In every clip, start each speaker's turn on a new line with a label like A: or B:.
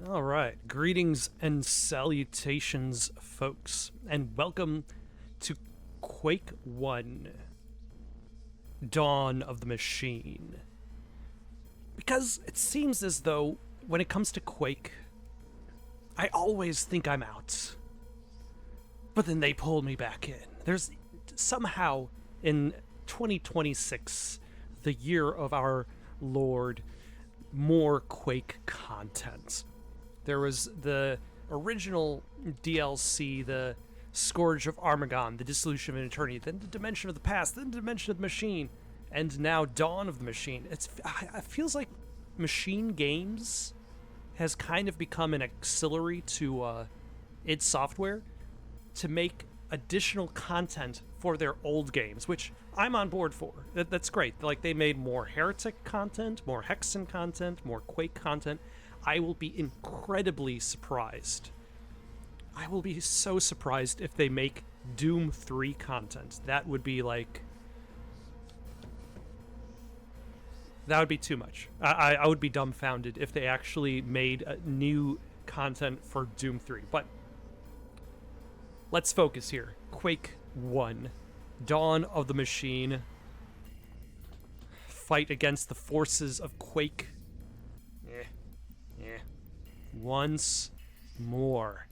A: All right, greetings and salutations, folks, and welcome to Quake 1 Dawn of the Machine. Because it seems as though when it comes to Quake, I always think I'm out. But then they pull me back in. There's somehow in 2026, the year of our Lord, more Quake content. There was the original DLC, the Scourge of Armagon, the Dissolution of Eternity, then the Dimension of the Past, then the Dimension of the Machine, and now Dawn of the Machine. It feels like Machine Games has kind of become an auxiliary to id Software to make additional content for their old games, which I'm on board for. That's great. Like, they made more Heretic content, more Hexen content, more Quake content. I will be incredibly surprised. I will be so surprised if they make Doom 3 content. That would be like... That would be too much. I would be dumbfounded if they actually made new content for Doom 3. But let's focus here. Quake 1. Dawn of the Machine. Fight against the forces of Quake. Once more.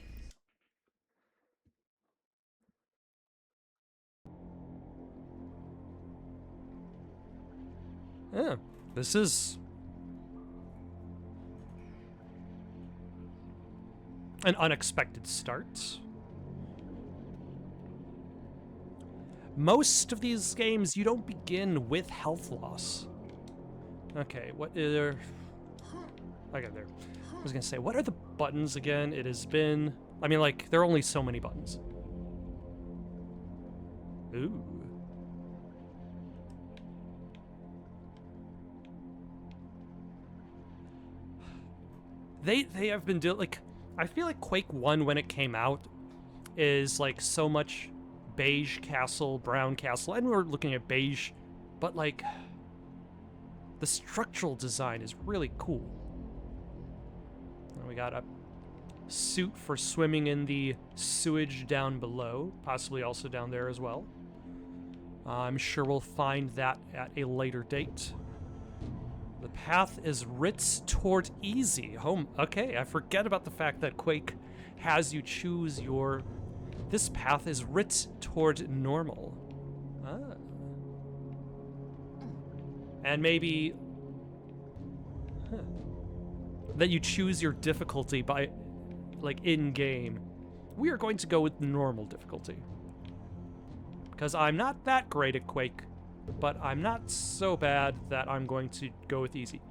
A: Yeah, this is an unexpected start. Most of these games, you don't begin with health loss. Okay, what is there? Okay, there. I was gonna say, what are the buttons again? It has been... I mean, like, there are only so many buttons. Ooh. They have been doing, like... I feel like Quake 1, when it came out, is, like, so much beige castle, brown castle, and we're looking at beige, but, like... the structural design is really cool. We got a suit for swimming in the sewage down below, possibly also down there as well. I'm sure we'll find that at a later date. The path is writ toward easy. Home. Okay, I forget about the fact that Quake has you choose your... This path is writ toward normal. Ah. And maybe... Huh. That you choose your difficulty by, like, in-game. We are going to go with normal difficulty. Because I'm not that great at Quake, but I'm not so bad that I'm going to go with easy.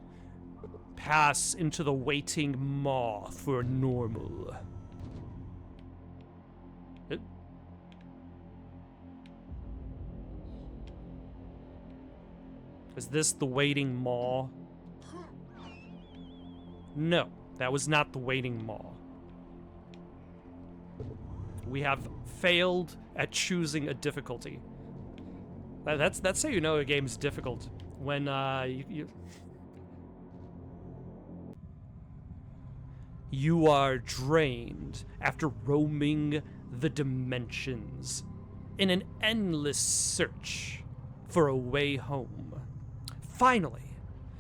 A: Pass into the waiting maw for normal. Is this the waiting maw? No, that was not the waiting maw. We have failed at choosing a difficulty. That's how you know a game's difficult. When you are drained after roaming the dimensions in an endless search for a way home. Finally,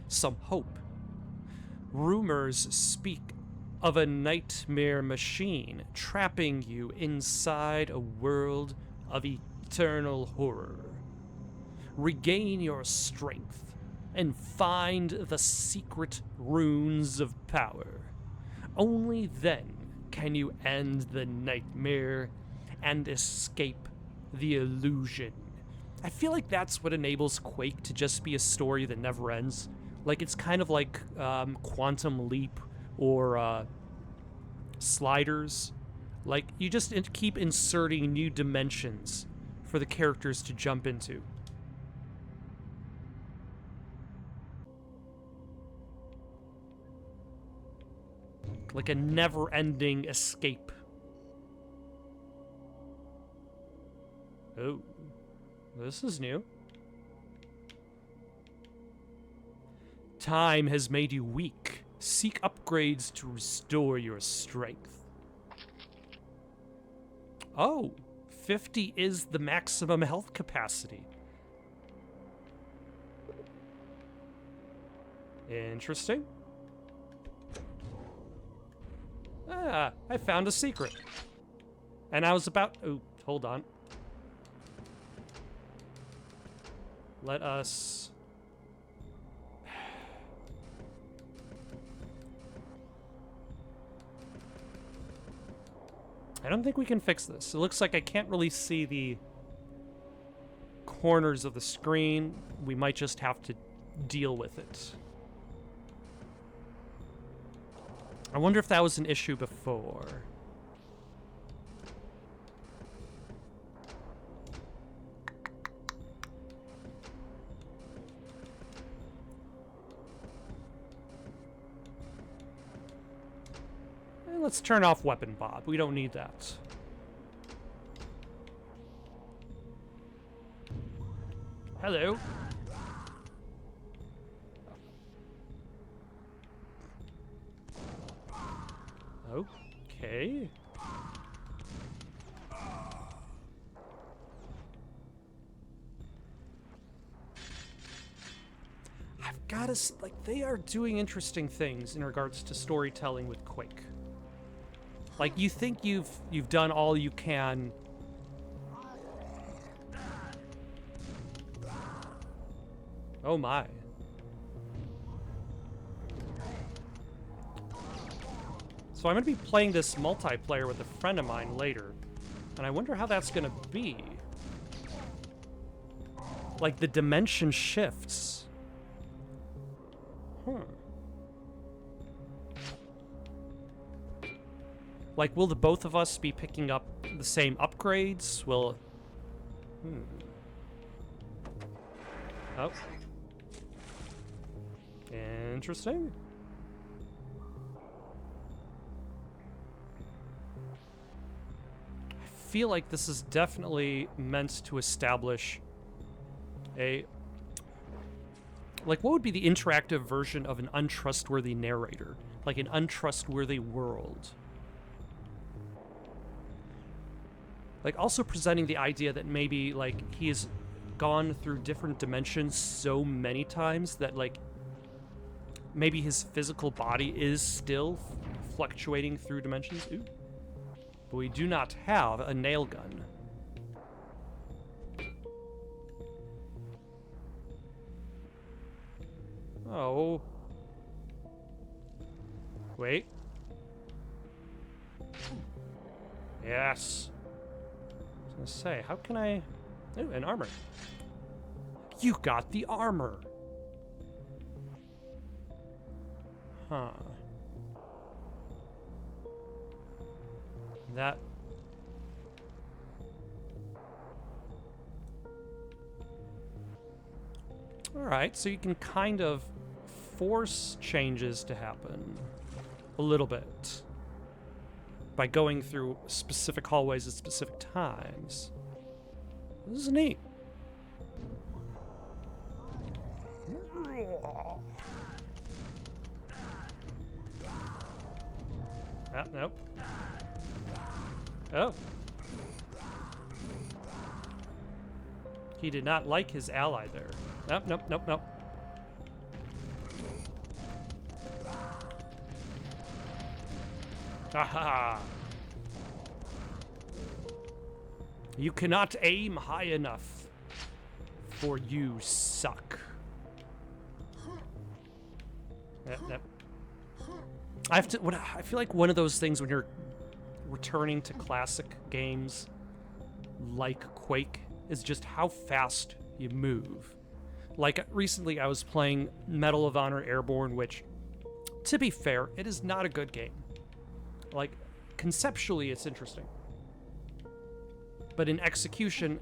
A: some hope. Rumors speak of a nightmare machine trapping you inside a world of eternal horror. Regain your strength and find the secret runes of power. Only then can you end the nightmare and escape the illusion. I feel like that's what enables Quake to just be a story that never ends. Like, it's kind of like Quantum Leap or Sliders. Like, you just keep inserting new dimensions for the characters to jump into. Like a never-ending escape. Oh, this is new. Time has made you weak, Seek upgrades to restore your strength. Oh, 50 is the maximum health capacity. Interesting. Ah, I found a secret. And I was about... Oh, hold on. Let us... I don't think we can fix this. It looks like I can't really see the corners of the screen. We might just have to deal with it. I wonder if that was an issue before. Let's turn off Weapon Bob. We don't need that. Hello. Okay. I've got to... Like, they are doing interesting things in regards to storytelling with Quake. Like, you think you've done all you can. Oh my. So I'm gonna be playing this multiplayer with a friend of mine later, and I wonder how that's gonna be. Like, the dimension shifts. Like, will the both of us be picking up the same upgrades? Will... Oh. Interesting. I feel like this is definitely meant to establish a... Like, what would be the interactive version of an untrustworthy narrator? Like, an untrustworthy world. Like, also presenting the idea that maybe, like, he has gone through different dimensions so many times that, like, maybe his physical body is still fluctuating through dimensions. Ooh. But we do not have a nail gun. Oh. Wait. Yes. I was gonna say, how can I... Ooh, an armor. You got the armor. Huh. That... Alright, so you can kind of force changes to happen. A little bit. By going through specific hallways at specific times. This is neat. Ah, nope. Oh. He did not like his ally there. Nope, nope, nope, nope. Aha! You cannot aim high enough, for you suck. Yep, yep. I have to. I feel like one of those things when you're returning to classic games like Quake is just how fast you move. Like, recently I was playing Medal of Honor Airborne, which, to be fair, it is not a good game. Like, conceptually it's interesting. But in execution...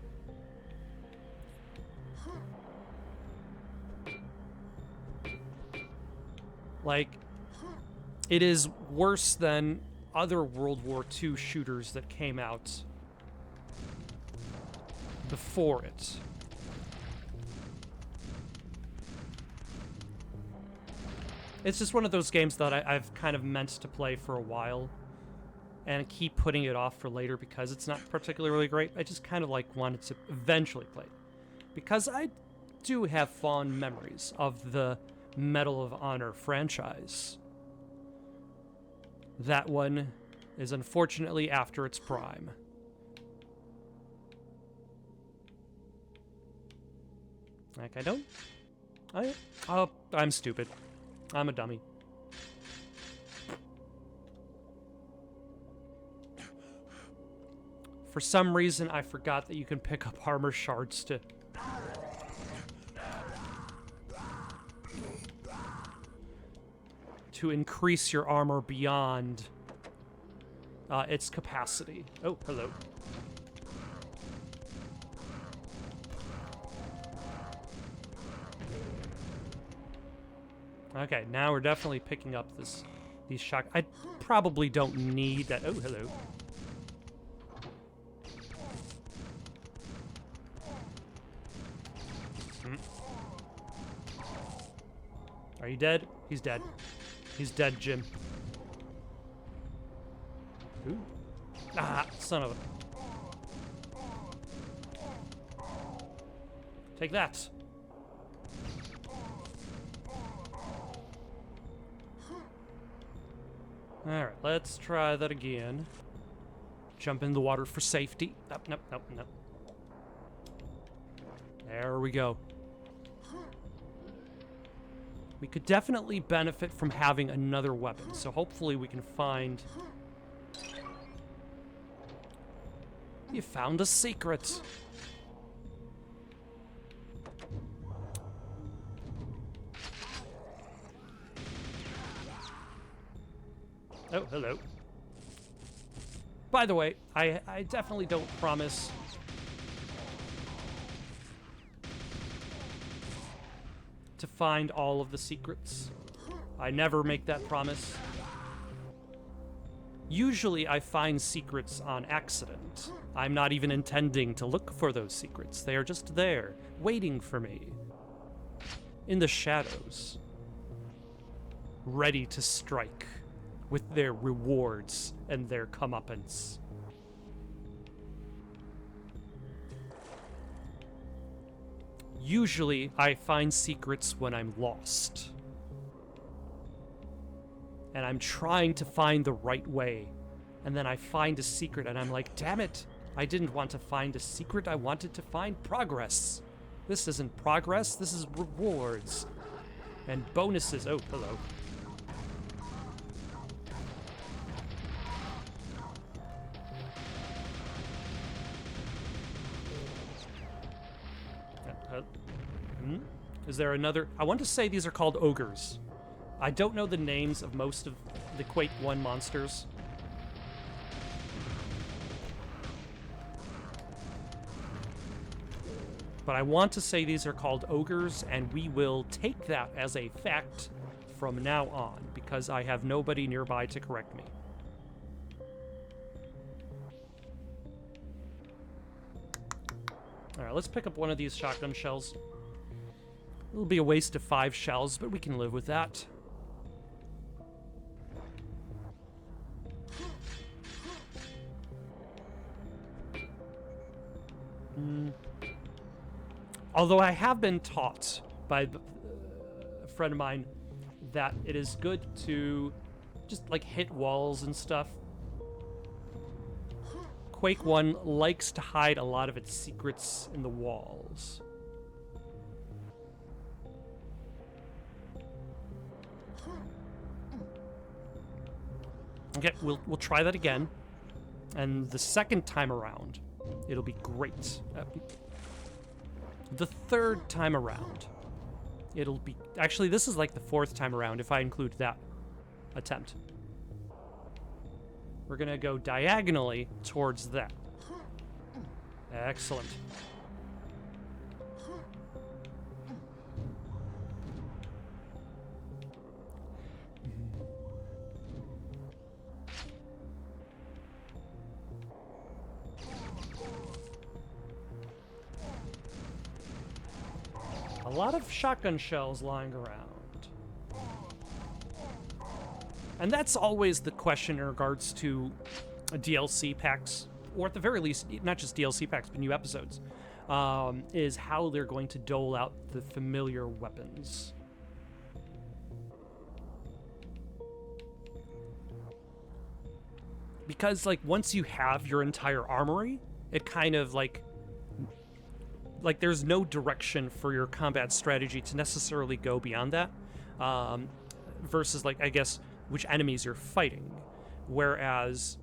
A: Like, it is worse than other World War II shooters that came out before it. It's just one of those games that I've kind of meant to play for a while and keep putting it off for later because it's not particularly great. I just kind of like wanted to eventually play it. Because I do have fond memories of the Medal of Honor franchise. That one is unfortunately after its prime. Like, I'm stupid. I'm a dummy. For some reason, I forgot that you can pick up armor shards to increase your armor beyond its capacity. Oh, hello. Okay, now we're definitely picking up these shock. I probably don't need that. Oh, hello. Are you dead? He's dead. He's dead, Jim. Ooh. Ah, son of a... Take that. Alright, let's try that again. Jump in the water for safety. Nope, nope, nope, nope. There we go. We could definitely benefit from having another weapon, so hopefully we can find... You found a secret! Oh, hello. By the way, I definitely don't promise to find all of the secrets. I never make that promise. Usually I find secrets on accident. I'm not even intending to look for those secrets. They are just there, waiting for me. In the shadows. Ready to strike. With their rewards and their comeuppance. Usually, I find secrets when I'm lost. And I'm trying to find the right way. And then I find a secret and I'm like, damn it! I didn't want to find a secret, I wanted to find progress. This isn't progress, this is rewards. And bonuses. Oh, hello. Is there another? I want to say these are called ogres. I don't know the names of most of the Quake 1 monsters. But I want to say these are called ogres, and we will take that as a fact from now on, because I have nobody nearby to correct me. Alright, let's pick up one of these shotgun shells. It'll be a waste of 5 shells, but we can live with that. Although I have been taught by a friend of mine that it is good to just, like, hit walls and stuff. Quake 1 likes to hide a lot of its secrets in the walls. Okay, we'll try that again. And the second time around, it'll be great. The third time around, it'll be... Actually, this is like the 4th time around, if I include that attempt. We're gonna go diagonally towards that. Excellent. A lot of shotgun shells lying around. And that's always the question in regards to DLC packs, or at the very least, not just DLC packs, but new episodes, is how they're going to dole out the familiar weapons. Because, like, once you have your entire armory, it kind of, like there's no direction for your combat strategy to necessarily go beyond that, versus, like, I guess, which enemies you're fighting. Whereas,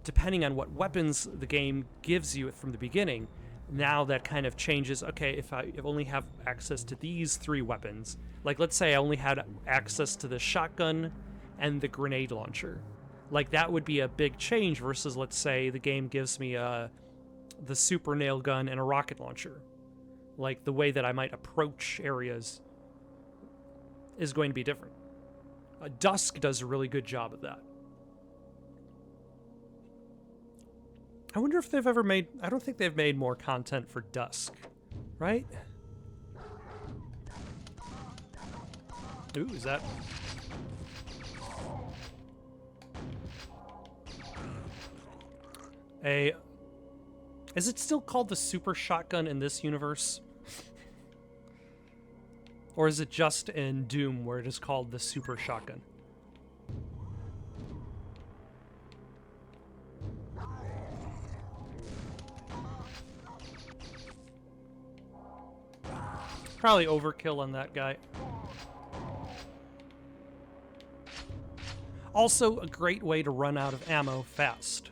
A: depending on what weapons the game gives you from the beginning, now that kind of changes. Okay, if I only have access to these 3 weapons, like, let's say I only had access to the shotgun and the grenade launcher. Like, that would be a big change versus, let's say, the game gives me the super nail gun and a rocket launcher. Like, the way that I might approach areas is going to be different. Dusk does a really good job of that. I wonder if they've ever made... I don't think they've made more content for Dusk, right? Ooh, is that... Is it still called the super shotgun in this universe? Or is it just in Doom where it is called the super shotgun? Probably overkill on that guy. Also, a great way to run out of ammo fast.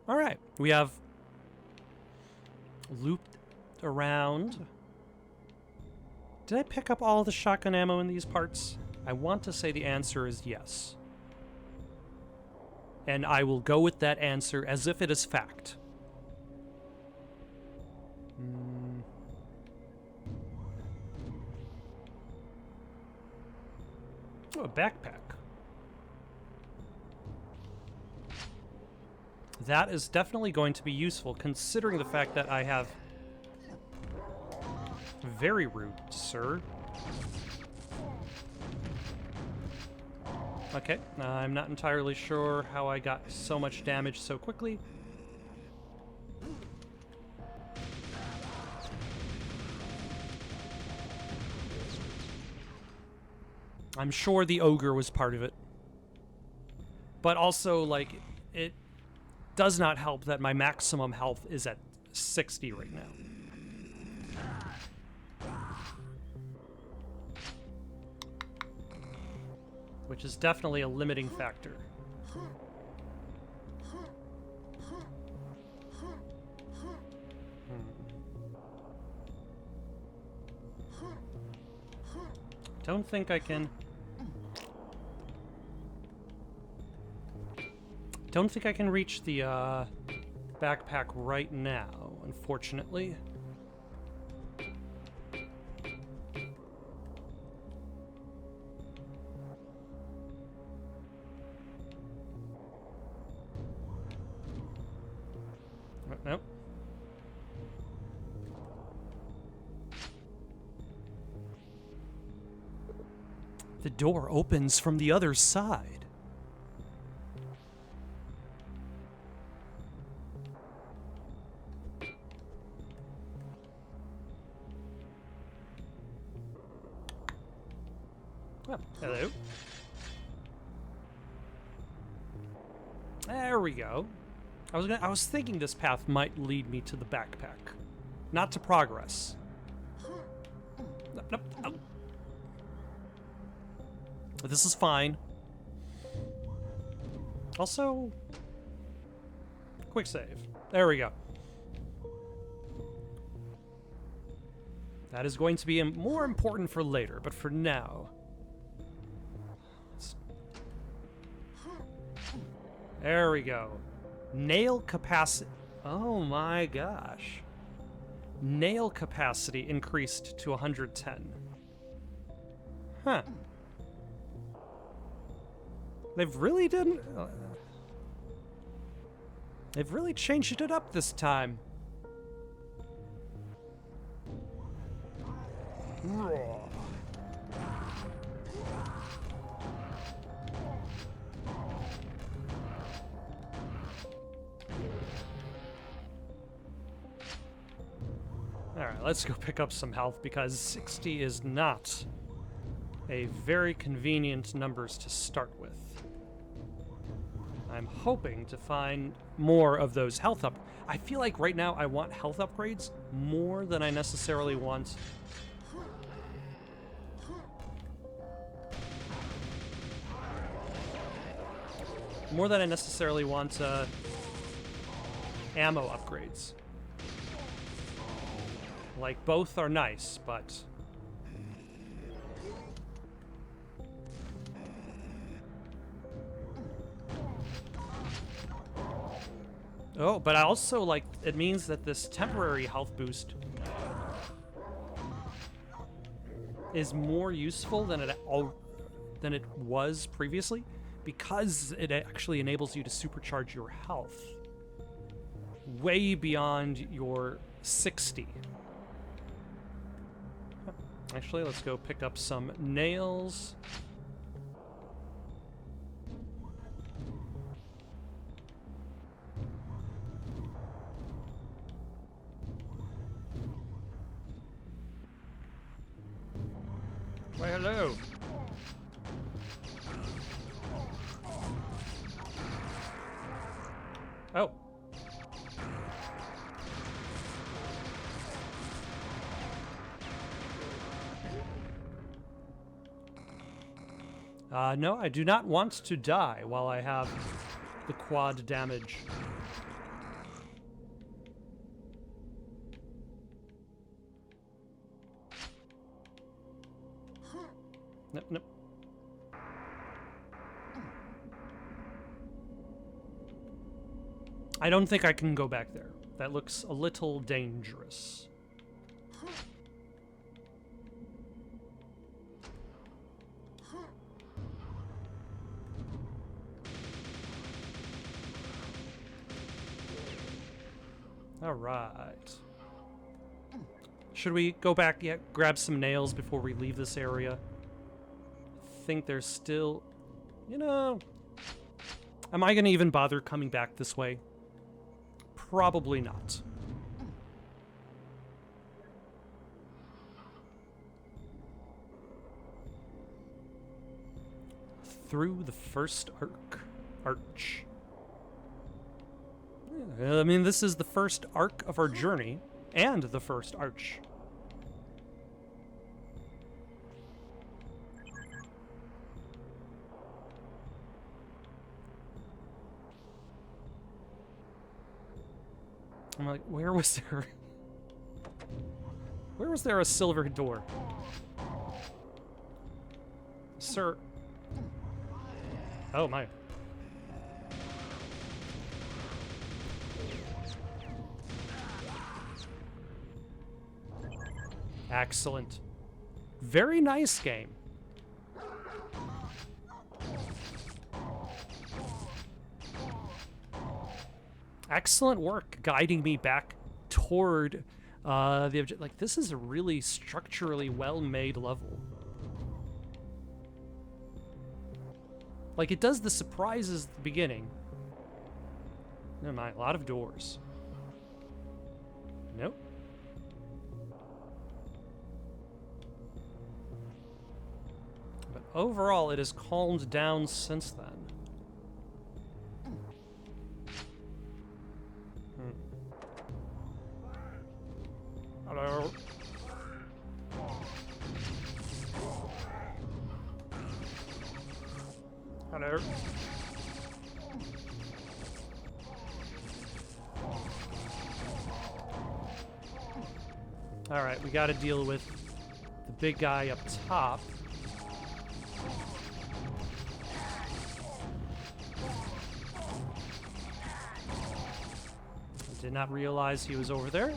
A: Alright, we have looped around. Did I pick up all the shotgun ammo in these parts? I want to say the answer is yes. And I will go with that answer as if it is fact. Oh, a backpack. That is definitely going to be useful, considering the fact that I have... Very rude, sir. Okay, I'm not entirely sure how I got so much damage so quickly. I'm sure the ogre was part of it. But also, like, it does not help that my maximum health is at 60 right now. Which is definitely a limiting factor. Don't think I can... Don't think I can reach the backpack right now, unfortunately. Nope. The door opens from the other side. Oh, hello. There we go. I was thinking this path might lead me to the backpack, not to progress. Nope. Oh. This is fine. Also, quick save. There we go. That is going to be more important for later, but for now... There we go. Nail capacity. Oh my gosh. Nail capacity increased to 110. Huh. They've really didn't... They've really changed it up this time. Alright, let's go pick up some health, because 60 is not a very convenient numbers to start with. I'm hoping to find more of those health up. I feel like right now I want health upgrades more than I necessarily want ammo upgrades. Like, both are nice, but oh, but I also, like, it means that this temporary health boost is more useful than it was previously, because it actually enables you to supercharge your health way beyond your 60. Actually, let's go pick up some nails. Why, hello. Oh. No, I do not want to die while I have the quad damage. Nope, nope. I don't think I can go back there. That looks a little dangerous. All right. Should we go back yet? Grab some nails before we leave this area? I think there's still... You know... Am I going to even bother coming back this way? Probably not. Through the first arch. I mean, this is the first arc of our journey, and the first arch. I'm like, where was there a silver door? Sir. Oh my. Excellent. Very nice game. Excellent work guiding me back toward the object. Like, this is a really structurally well-made level. Like, it does the surprises at the beginning. Never mind, a lot of doors. Nope. But overall, it has calmed down since then. Hello. Hello. All right, we got to deal with the big guy up top. I did not realize he was over there.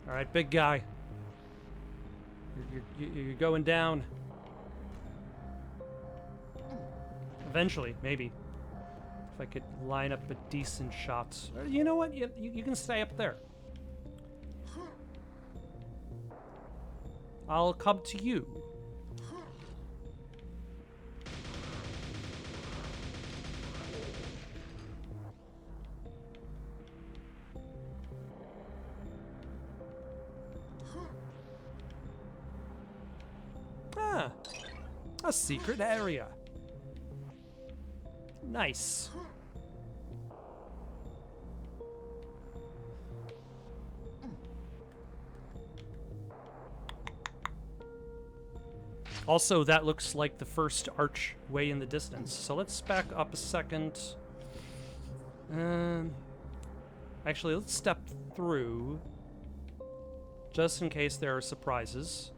A: All right, big guy. You're going down. Eventually, maybe. If I could line up a decent shot. You know what? You can stay up there. I'll come to you. A secret area. Nice. Also, that looks like the first archway in the distance. So let's back up a second. Actually, let's step through, just in case there are surprises.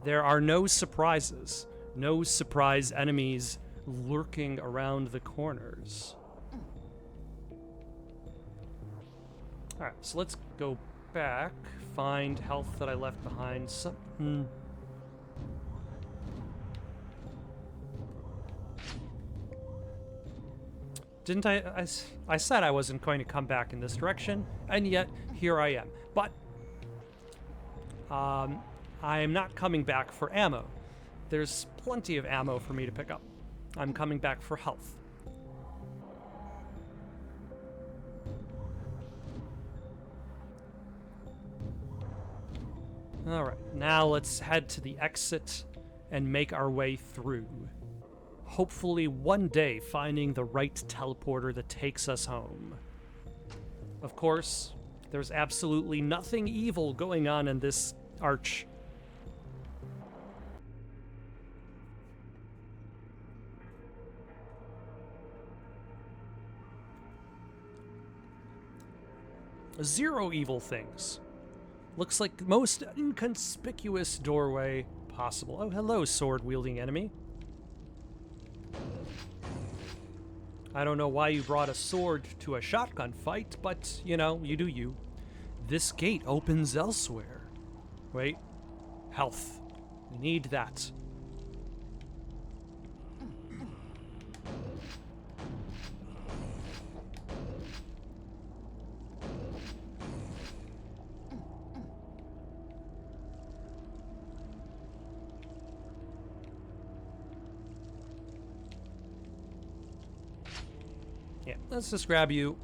A: There are no surprises. No surprise enemies lurking around the corners. Alright, so let's go back, find health that I left behind. Didn't I said I wasn't going to come back in this direction, and yet here I am. But I am not coming back for ammo. There's plenty of ammo for me to pick up. I'm coming back for health. Alright, now let's head to the exit and make our way through. Hopefully one day finding the right teleporter that takes us home. Of course, there's absolutely nothing evil going on in this arch. Zero evil things. Looks like the most inconspicuous doorway possible. Oh, hello, sword-wielding enemy. I don't know why you brought a sword to a shotgun fight, but, you know, you do you. This gate opens elsewhere. Wait. Health. We need that. Yeah, let's just grab you.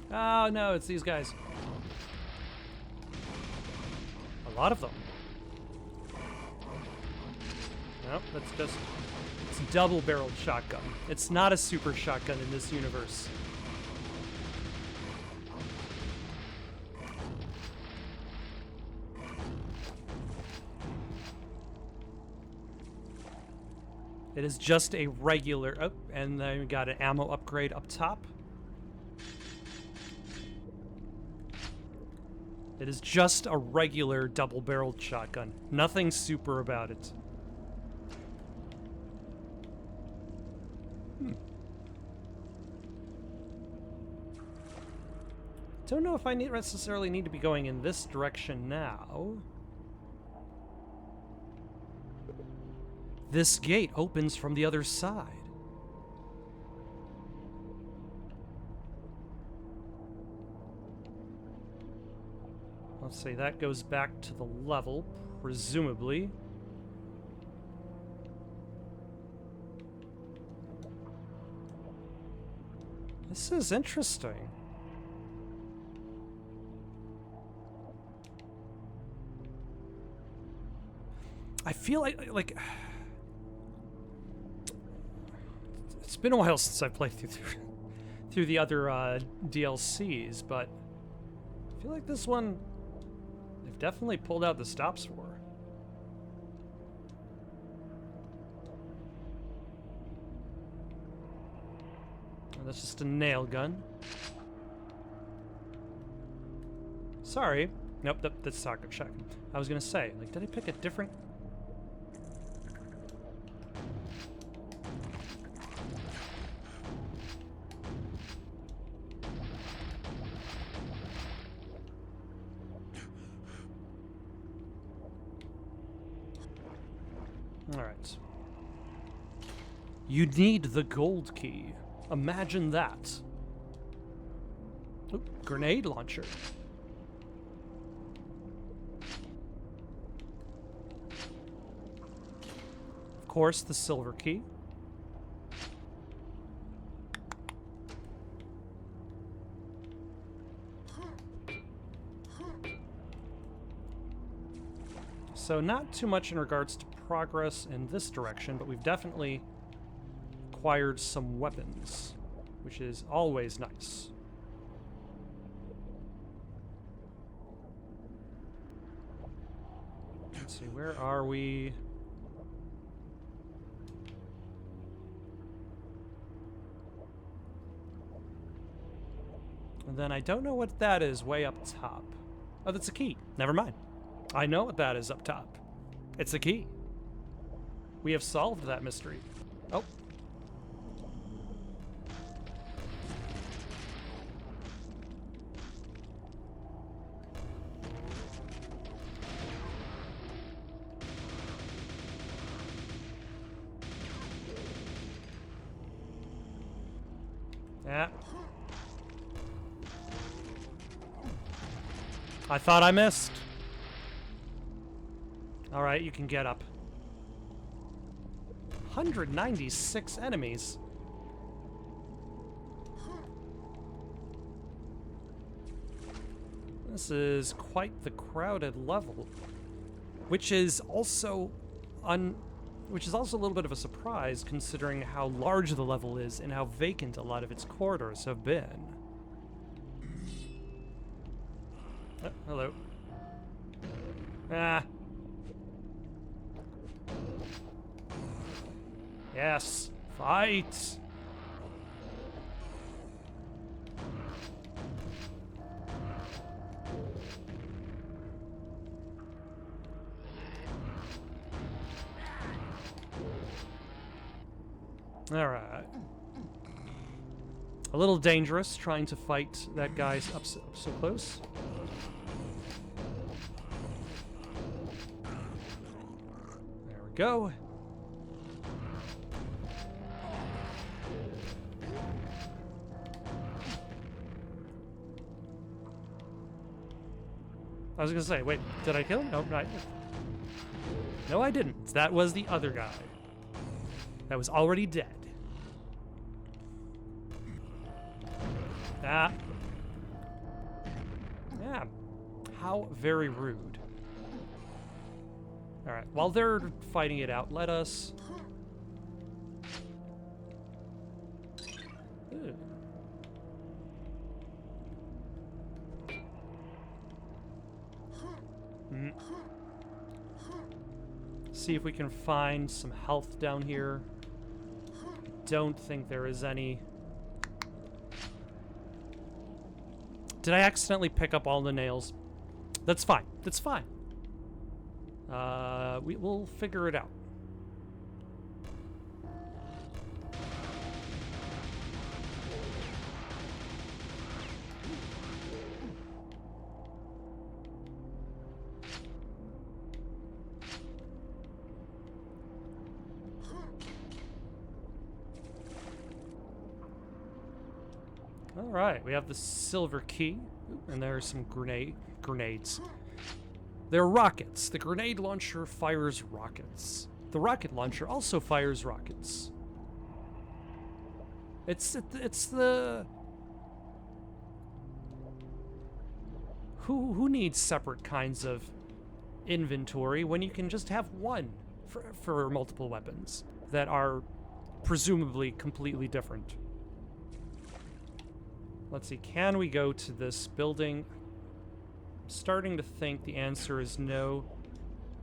A: Oh no, it's these guys. A lot of them. Nope, that's just... It's a double-barreled shotgun. It's not a super shotgun in this universe. It is just a regular... Oh, and then we got an ammo upgrade up top. It is just a regular double-barreled shotgun. Nothing super about it. Don't know if I necessarily need to be going in this direction now. This gate opens from the other side. Let's say that goes back to the level, presumably. This is interesting. I feel like it's been a while since I've played through the other DLCs, but I feel like this one they've definitely pulled out the stops for. Oh, that's just a nail gun. Sorry. Nope, that's socket shotgun. I was gonna say, like, did I pick a different... Alright. You need the gold key. Imagine that. Oop, grenade launcher. Of course, the silver key. So not too much in regards to progress in this direction, but we've definitely acquired some weapons, which is always nice. Let's see, where are we? And then I don't know what that is way up top. Oh, that's a key. Never mind. I know what that is up top. It's a key. We have solved that mystery. Oh. Yeah. I thought I missed. All right, you can get up. 196 enemies. This is quite the crowded level, which is also a little bit of a surprise considering how large the level is and how vacant a lot of its corridors have been. Oh, hello. Ah. Yes, fight! Alright. A little dangerous trying to fight that guy up so close. There we go. I was gonna say, wait, did I kill him? No, no, I didn't. That was the other guy. That was already dead. Ah. Yeah. How very rude. Alright, while they're fighting it out, let us... Ew. See if we can find some health down here. Don't think there is any. Did I accidentally pick up all the nails? That's fine. That's fine. We'll figure it out. All right, we have the silver key, and there are some grenades. They're rockets. The grenade launcher fires rockets. The rocket launcher also fires rockets. It's the... Who needs separate kinds of inventory when you can just have one for multiple weapons that are presumably completely different? Let's see, can we go to this building? I'm starting to think the answer is no,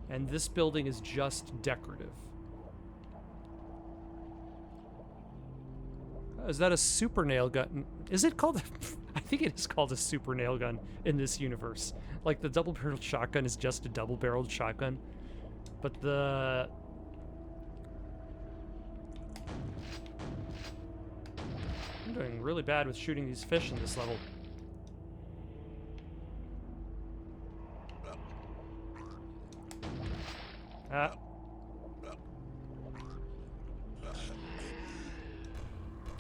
A: and this building is just decorative. Is that a super nail gun? Is it called... I think it is called a super nail gun in this universe. Like, the double-barreled shotgun is just a double-barreled shotgun, but the... I'm doing really bad with shooting these fish in this level. Ah.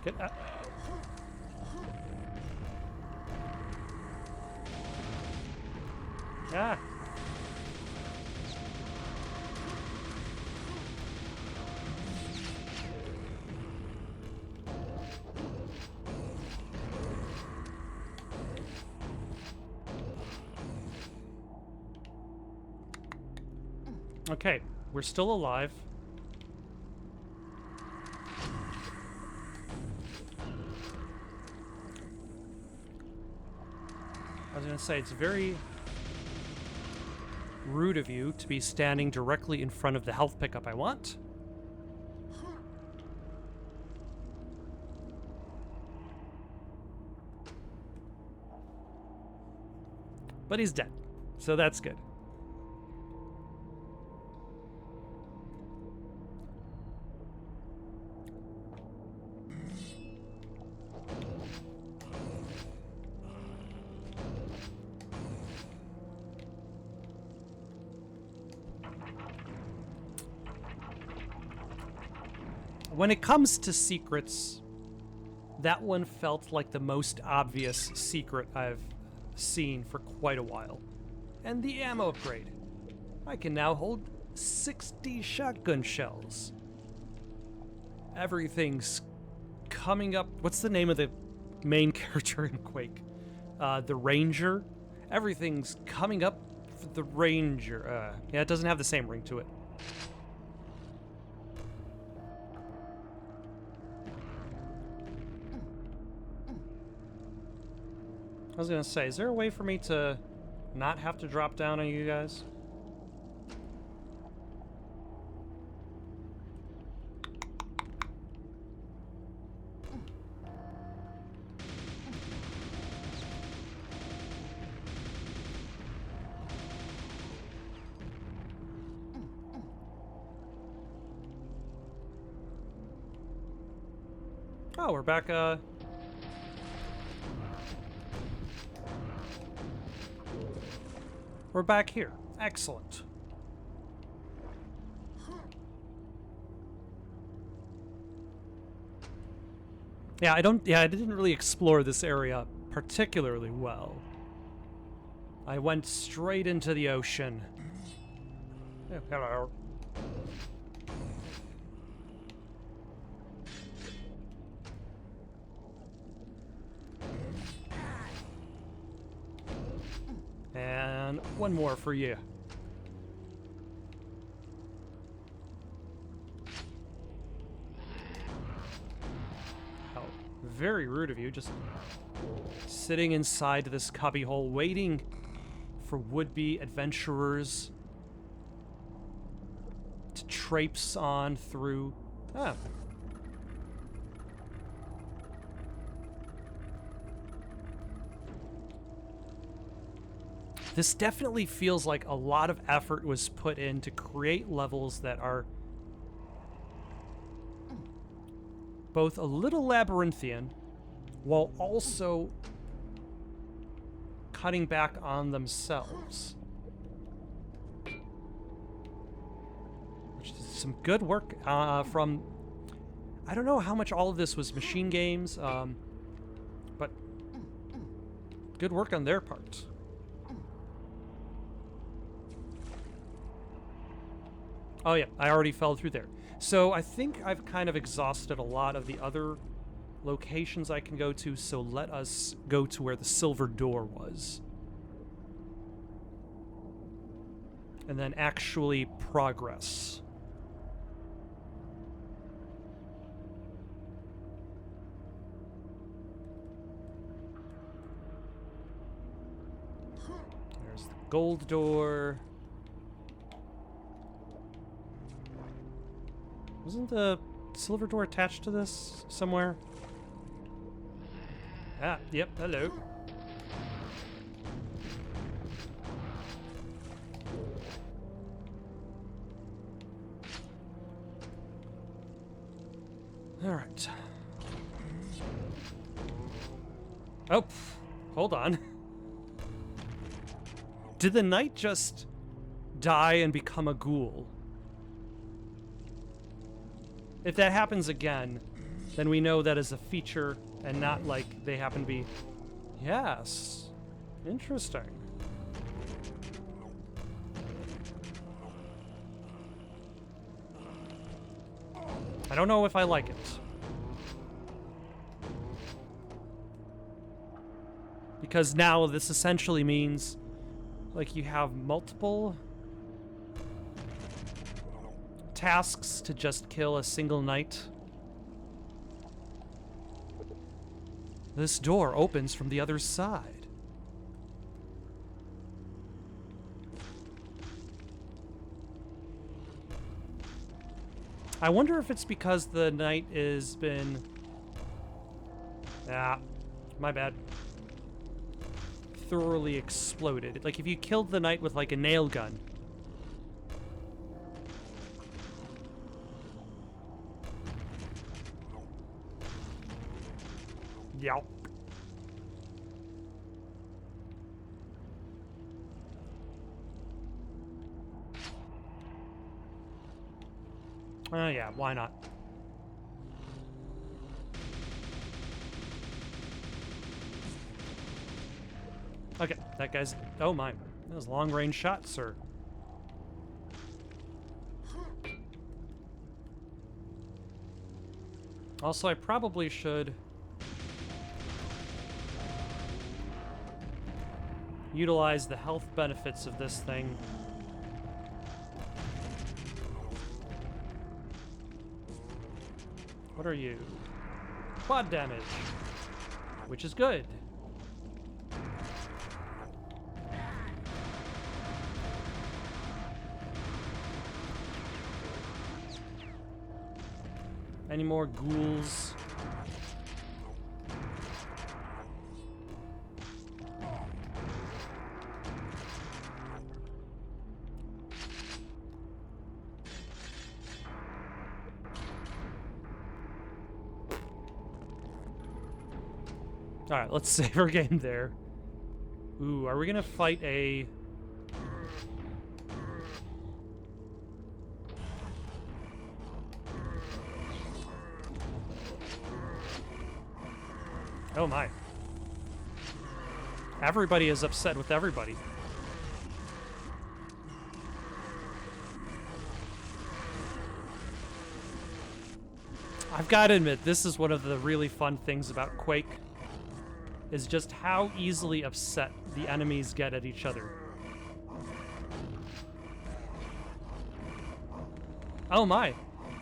A: Get ah. Ah. Okay, we're still alive. I was gonna say, it's very rude of you to be standing directly in front of the health pickup I want. But he's dead, so that's good. When it comes to secrets, that one felt like the most obvious secret I've seen for quite a while. And the ammo upgrade. I can now hold 60 shotgun shells. Everything's coming up. What's the name of the main character in Quake? The Ranger? Everything's coming up for the Ranger. Yeah, it doesn't have the same ring to it. I was gonna say, is there a way for me to not have to drop down on you guys? Oh, we're back, we're back here. Excellent. Yeah, I didn't really explore this area particularly well. I went straight into the ocean. Oh, hello. And one more for you. How very rude of you, just sitting inside this cubbyhole waiting for would-be adventurers to traipse on through. Ah. This definitely feels like a lot of effort was put in to create levels that are both a little labyrinthian while also cutting back on themselves. Which is some good work from... I don't know how much all of this was Machine Games, but good work on their part. Oh yeah, I already fell through there. So I think I've kind of exhausted a lot of the other locations I can go to, so let us go to where the silver door was. And then actually progress. There's the gold door. Wasn't the silver door attached to this somewhere? Ah, yep, hello. All right. Oh, hold on. Did the knight just die and become a ghoul? If that happens again, then we know that is a feature and not like they happen to be... Yes. Interesting. I don't know if I like it. Because now this essentially means, like, you have multiple tasks to just kill a single knight. This door opens from the other side. I wonder if it's because the knight has been... Ah, my bad. Thoroughly exploded. Like if you killed the knight with like a nail gun. Yep. Yeah, why not? Okay, that guy's... Oh my. That was a long-range shot, sir. Also, I probably should... utilize the health benefits of this thing. What are you? Quad damage, which is good. Any more ghouls? Alright, let's save our game there. Ooh, are we gonna fight a... Oh my. Everybody is upset with everybody. I've got to admit, this is one of the really fun things about Quake, is just how easily upset the enemies get at each other. Oh my.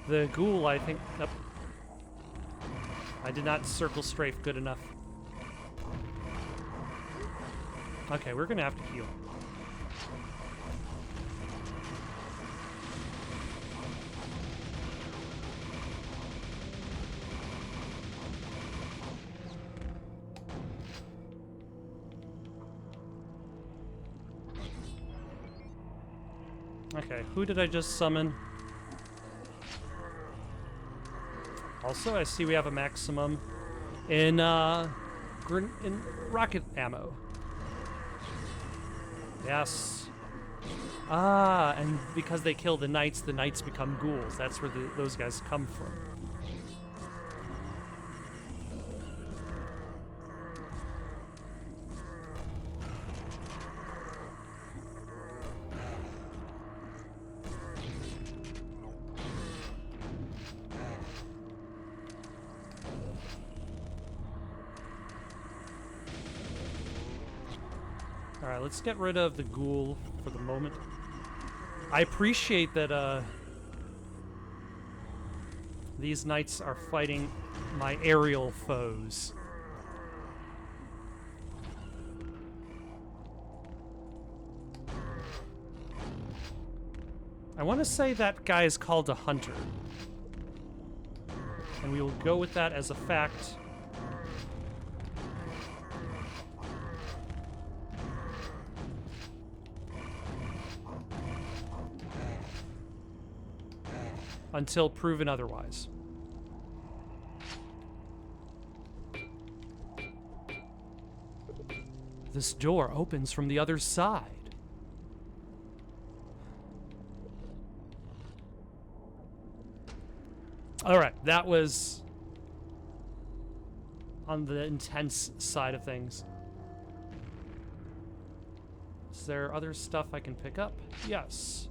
A: The ghoul, I think... Nope. I did not circle strafe good enough. Okay, we're gonna have to heal. Okay, who did I just summon? Also, I see we have a maximum in rocket ammo. Yes. Ah, and because they kill the knights become ghouls. That's where those guys come from. Alright, let's get rid of the ghoul for the moment. I appreciate that these knights are fighting my aerial foes. I want to say that guy is called a hunter. And we will go with that as a fact. Until proven otherwise. This door opens from the other side. All right, that was on the intense side of things. Is there other stuff I can pick up? Yes.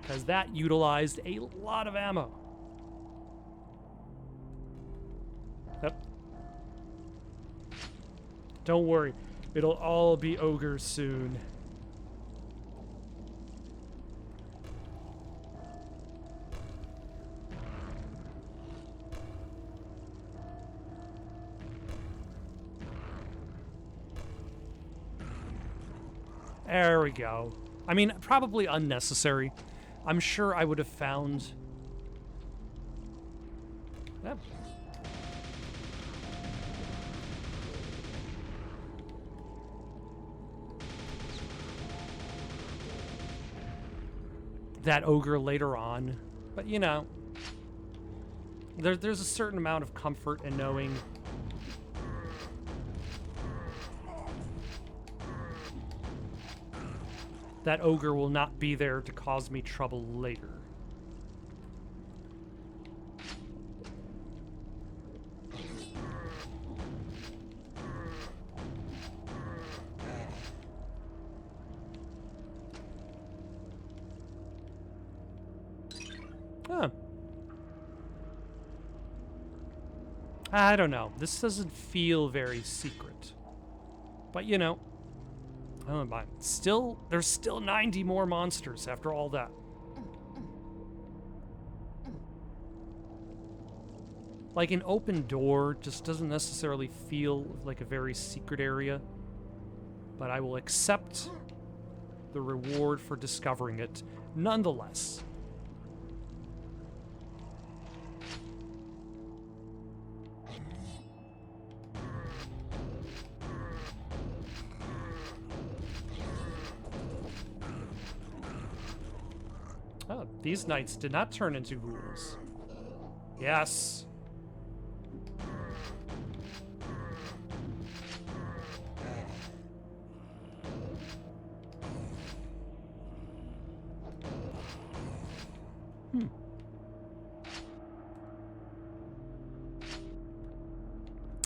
A: Because that utilized a lot of ammo. Yep. Don't worry. It'll all be ogres soon. There we go. I mean, probably unnecessary. I'm sure I would have found... Yep. That ogre later on. But, you know, there's a certain amount of comfort in knowing that ogre will not be there to cause me trouble later. Huh. I don't know. This doesn't feel very secret. But, you know, oh my. There's still 90 more monsters after all that. Like, an open door just doesn't necessarily feel like a very secret area. But I will accept the reward for discovering it nonetheless. Oh, these knights did not turn into ghouls. Yes.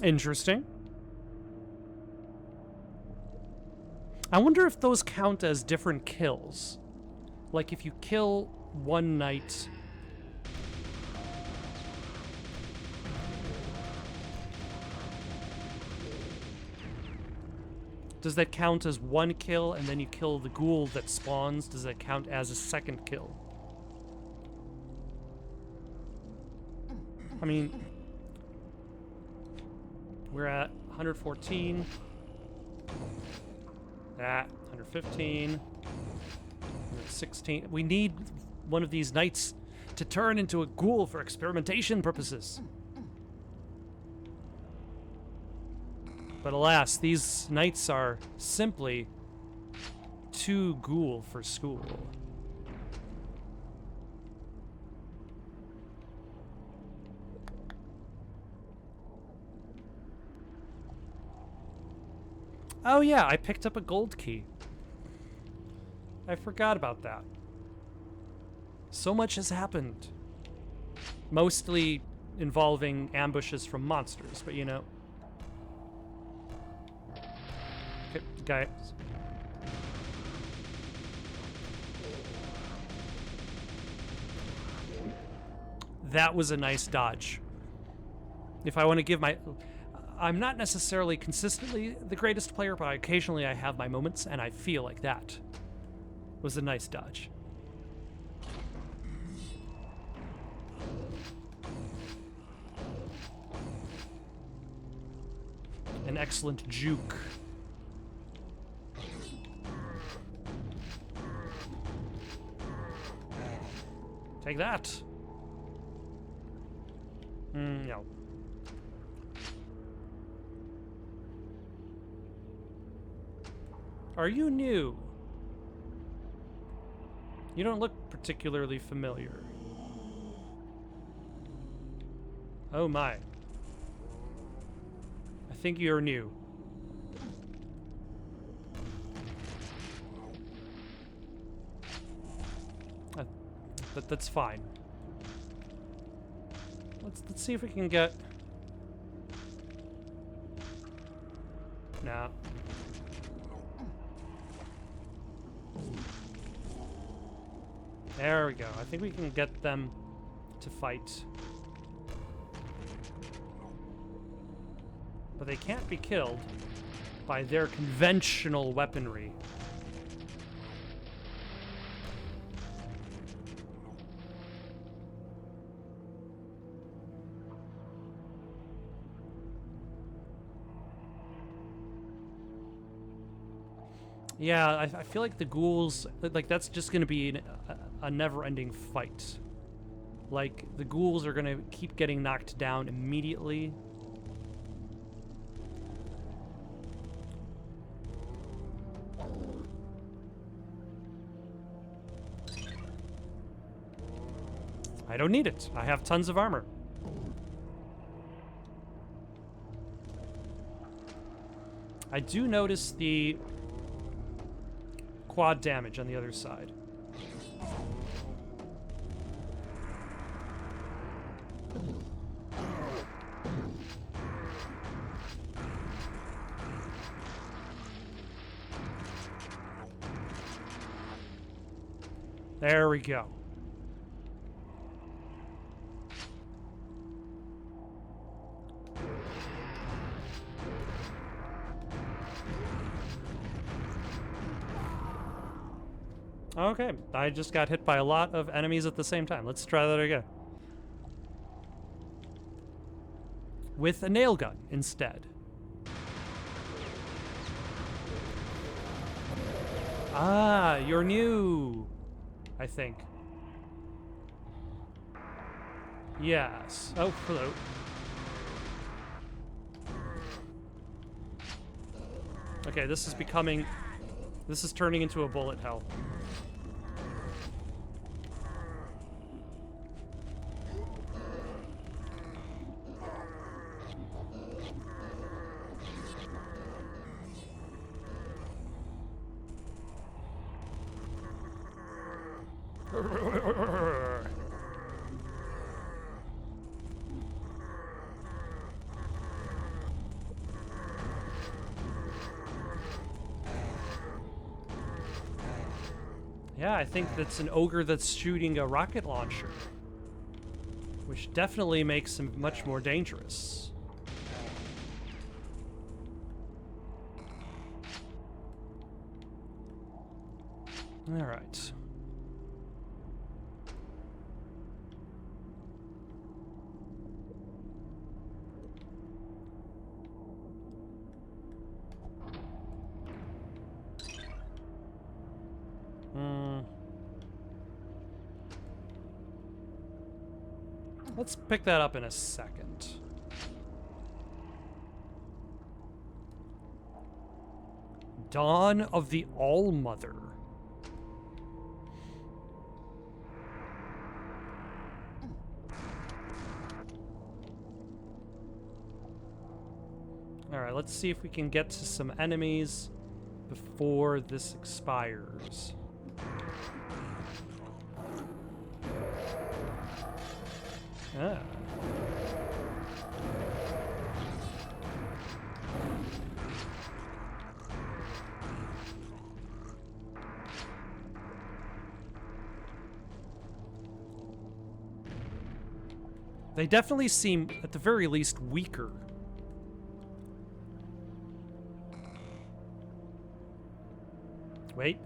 A: Interesting. I wonder if those count as different kills. Like, if you kill one knight... Does that count as one kill, and then you kill the ghoul that spawns? Does that count as a second kill? I mean... We're at 114. That, 115. 16. We need one of these knights to turn into a ghoul for experimentation purposes. But alas, these knights are simply too ghoul for school. Oh yeah, I picked up a gold key. I forgot about that. So much has happened. Mostly involving ambushes from monsters, but you know. Okay, guys. That was a nice dodge. If I want to give my... I'm not necessarily consistently the greatest player, but occasionally I have my moments, and I feel like that was a nice dodge. An excellent juke. Take that. No. Are you new? You don't look particularly familiar. Oh my. I think you're new. But that's fine. Let's see if we can get... Nah. There we go. I think we can get them to fight. But they can't be killed by their conventional weaponry. Yeah, I feel like the ghouls, like, that's just gonna be a never-ending fight. Like, the ghouls are gonna keep getting knocked down immediately. I don't need it. I have tons of armor. I do notice the quad damage on the other side. There we go. Okay, I just got hit by a lot of enemies at the same time. Let's try that again. With a nail gun instead. Ah, you're new, I think. Yes. Oh, hello. Okay, this is turning into a bullet hell. Yeah, I think that's an ogre that's shooting a rocket launcher, which definitely makes him much more dangerous. All right. Let's pick that up in a second. Dawn of the All-Mother. Alright, let's see if we can get to some enemies before this expires. Ah. They definitely seem, at the very least, weaker. Wait.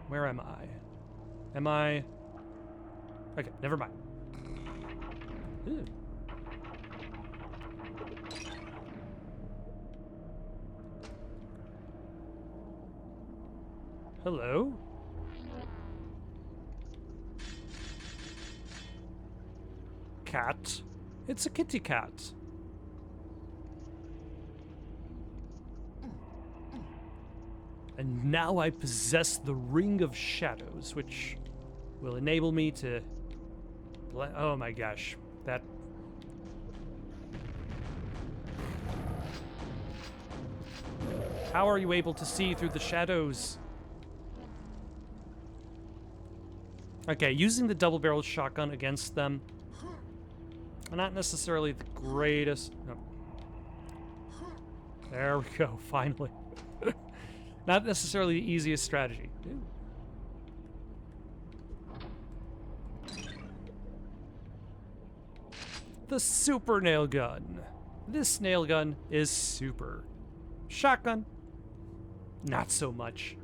A: Where am I? Am I... Okay, never mind. Ooh. Hello? Cat? It's a kitty cat. And now I possess the Ring of Shadows, which will enable me to... Oh my gosh, that... How are you able to see through the shadows? Okay, using the double-barreled shotgun against them, not necessarily the greatest... No. There we go, finally. Not necessarily the easiest strategy. Ooh. The super nail gun. This nail gun is super. Shotgun, not so much.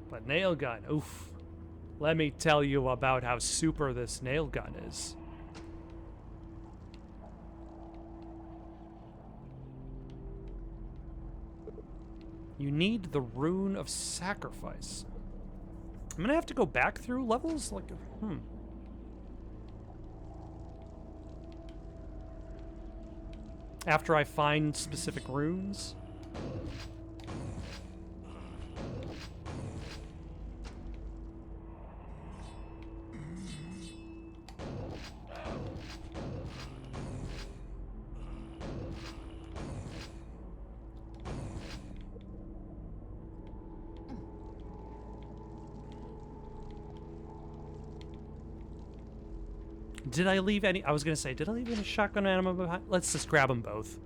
A: But nail gun, oof. Let me tell you about how super this nail gun is. You need the Rune of Sacrifice. I'm gonna have to go back through levels? Like, After I find specific runes? Did I leave any... I was going to say, did I leave any shotgun ammo behind? Let's just grab them both.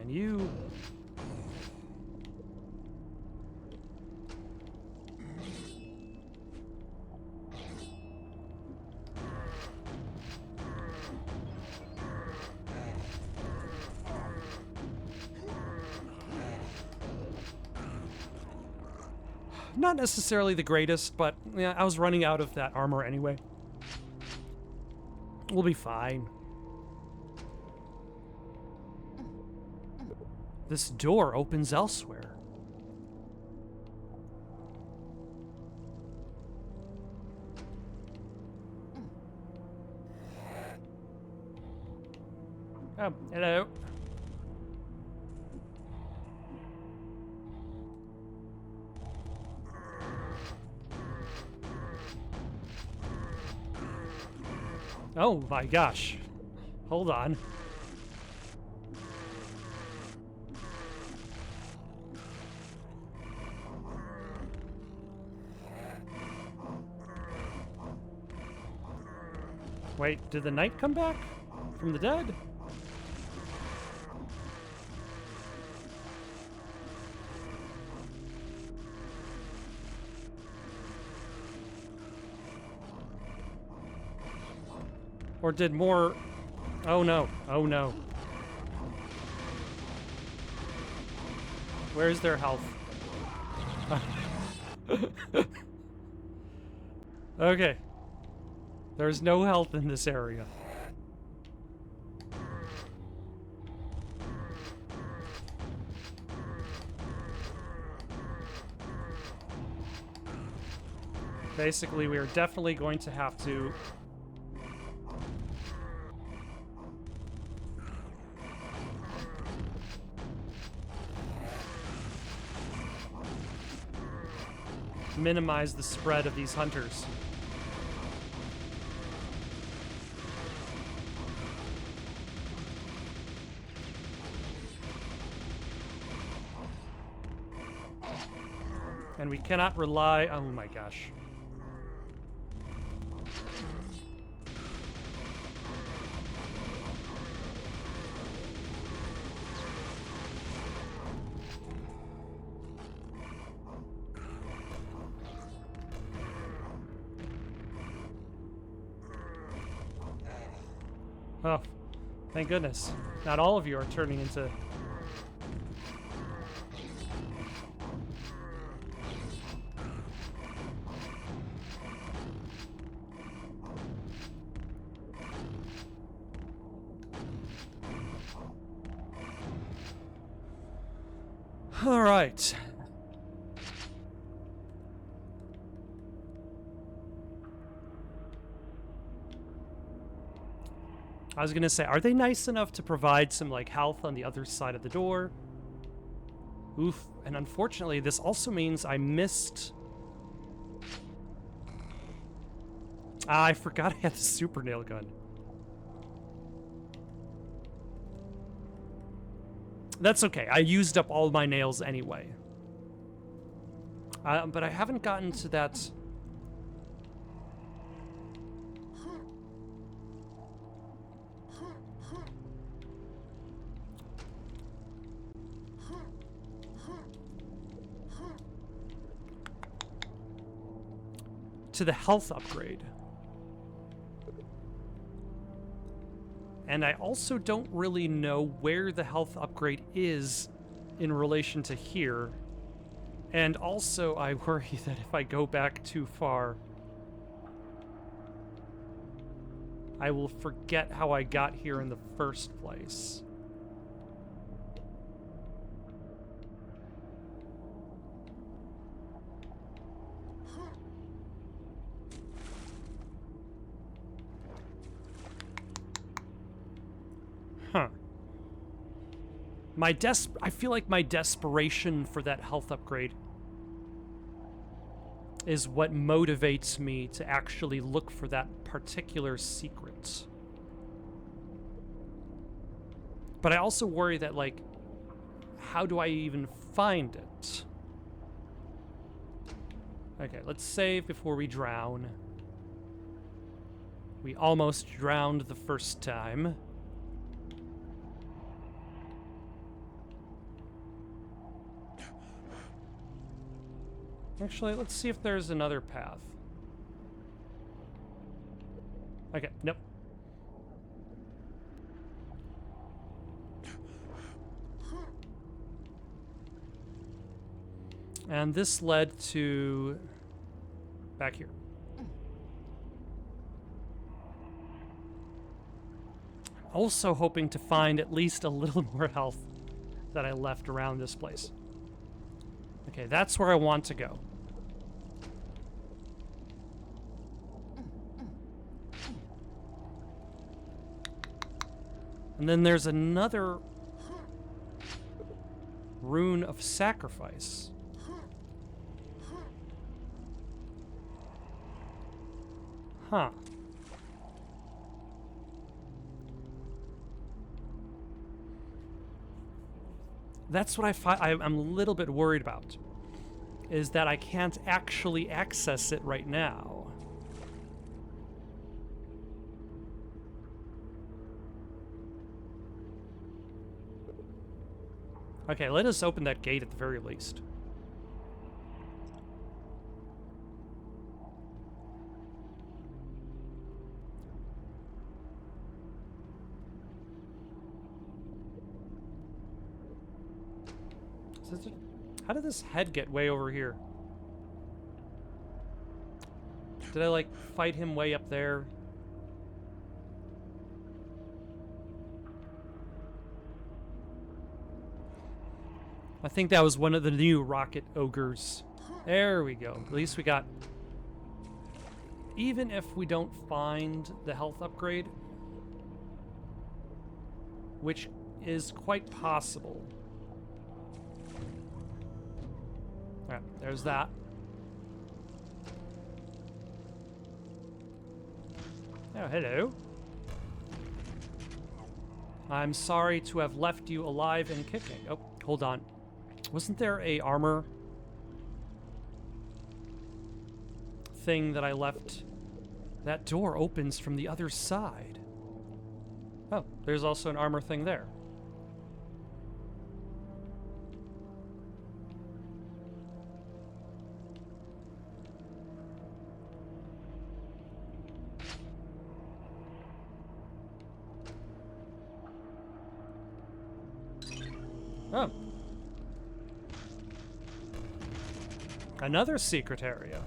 A: And you... Not necessarily the greatest, but yeah, I was running out of that armor anyway. We'll be fine. This door opens elsewhere. Oh, hello. Oh my gosh. Hold on. Wait, did the knight come back from the dead? Or did more... Oh no, oh no. Where's their health? Okay. There's no health in this area. Basically, we are definitely going to have to... minimize the spread of these hunters. And we cannot rely... Oh my gosh. Oh, thank goodness. Not all of you are turning into... All right. I was gonna say, are they nice enough to provide some, like, health on the other side of the door? Oof. And unfortunately, this also means I missed... I forgot I had the super nail gun. That's okay. I used up all my nails anyway. But I haven't gotten to that... to the health upgrade. And I also don't really know where the health upgrade is in relation to here. And also, I worry that if I go back too far, I will forget how I got here in the first place. Huh. I feel like my desperation for that health upgrade is what motivates me to actually look for that particular secret. But I also worry that, like, how do I even find it? Okay, let's save before we drown. We almost drowned the first time. Actually, let's see if there's another path. Okay, nope. And this led to back here. Also hoping to find at least a little more health that I left around this place. Okay, that's where I want to go. And then there's another rune of sacrifice. Huh. That's what I'm a little bit worried about, is that I can't actually access it right now. Okay, let us open that gate at the very least. How did this head get way over here? Did I, like, fight him way up there? I think that was one of the new rocket ogres. There we go. At least we got... Even if we don't find the health upgrade, which is quite possible. Alright, there's that. Oh, hello. I'm sorry to have left you alive and kicking. Oh, hold on. Wasn't there a armor thing that I left? That door opens from the other side. Oh, there's also an armor thing there. Oh. Another secret area.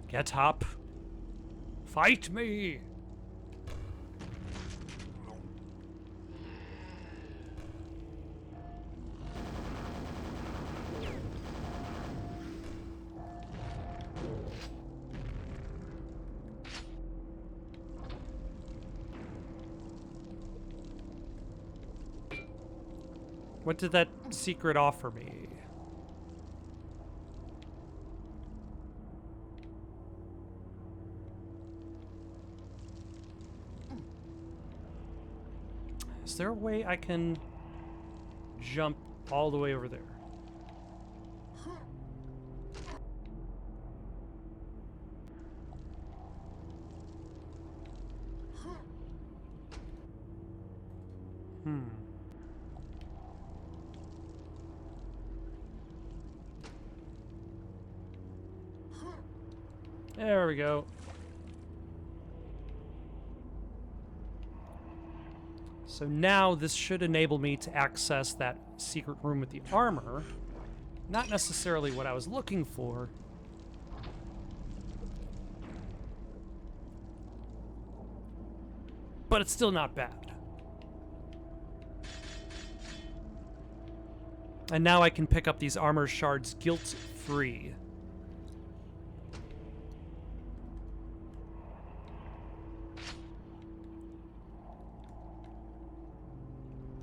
A: Get up. Fight me. What did that secret offer me? Is there a way I can jump all the way over there? There we go. So So now this should enable me to access that secret room with the armor. Not necessarily what I was looking for. But it's still not bad. And now I can pick up these armor shards guilt-free.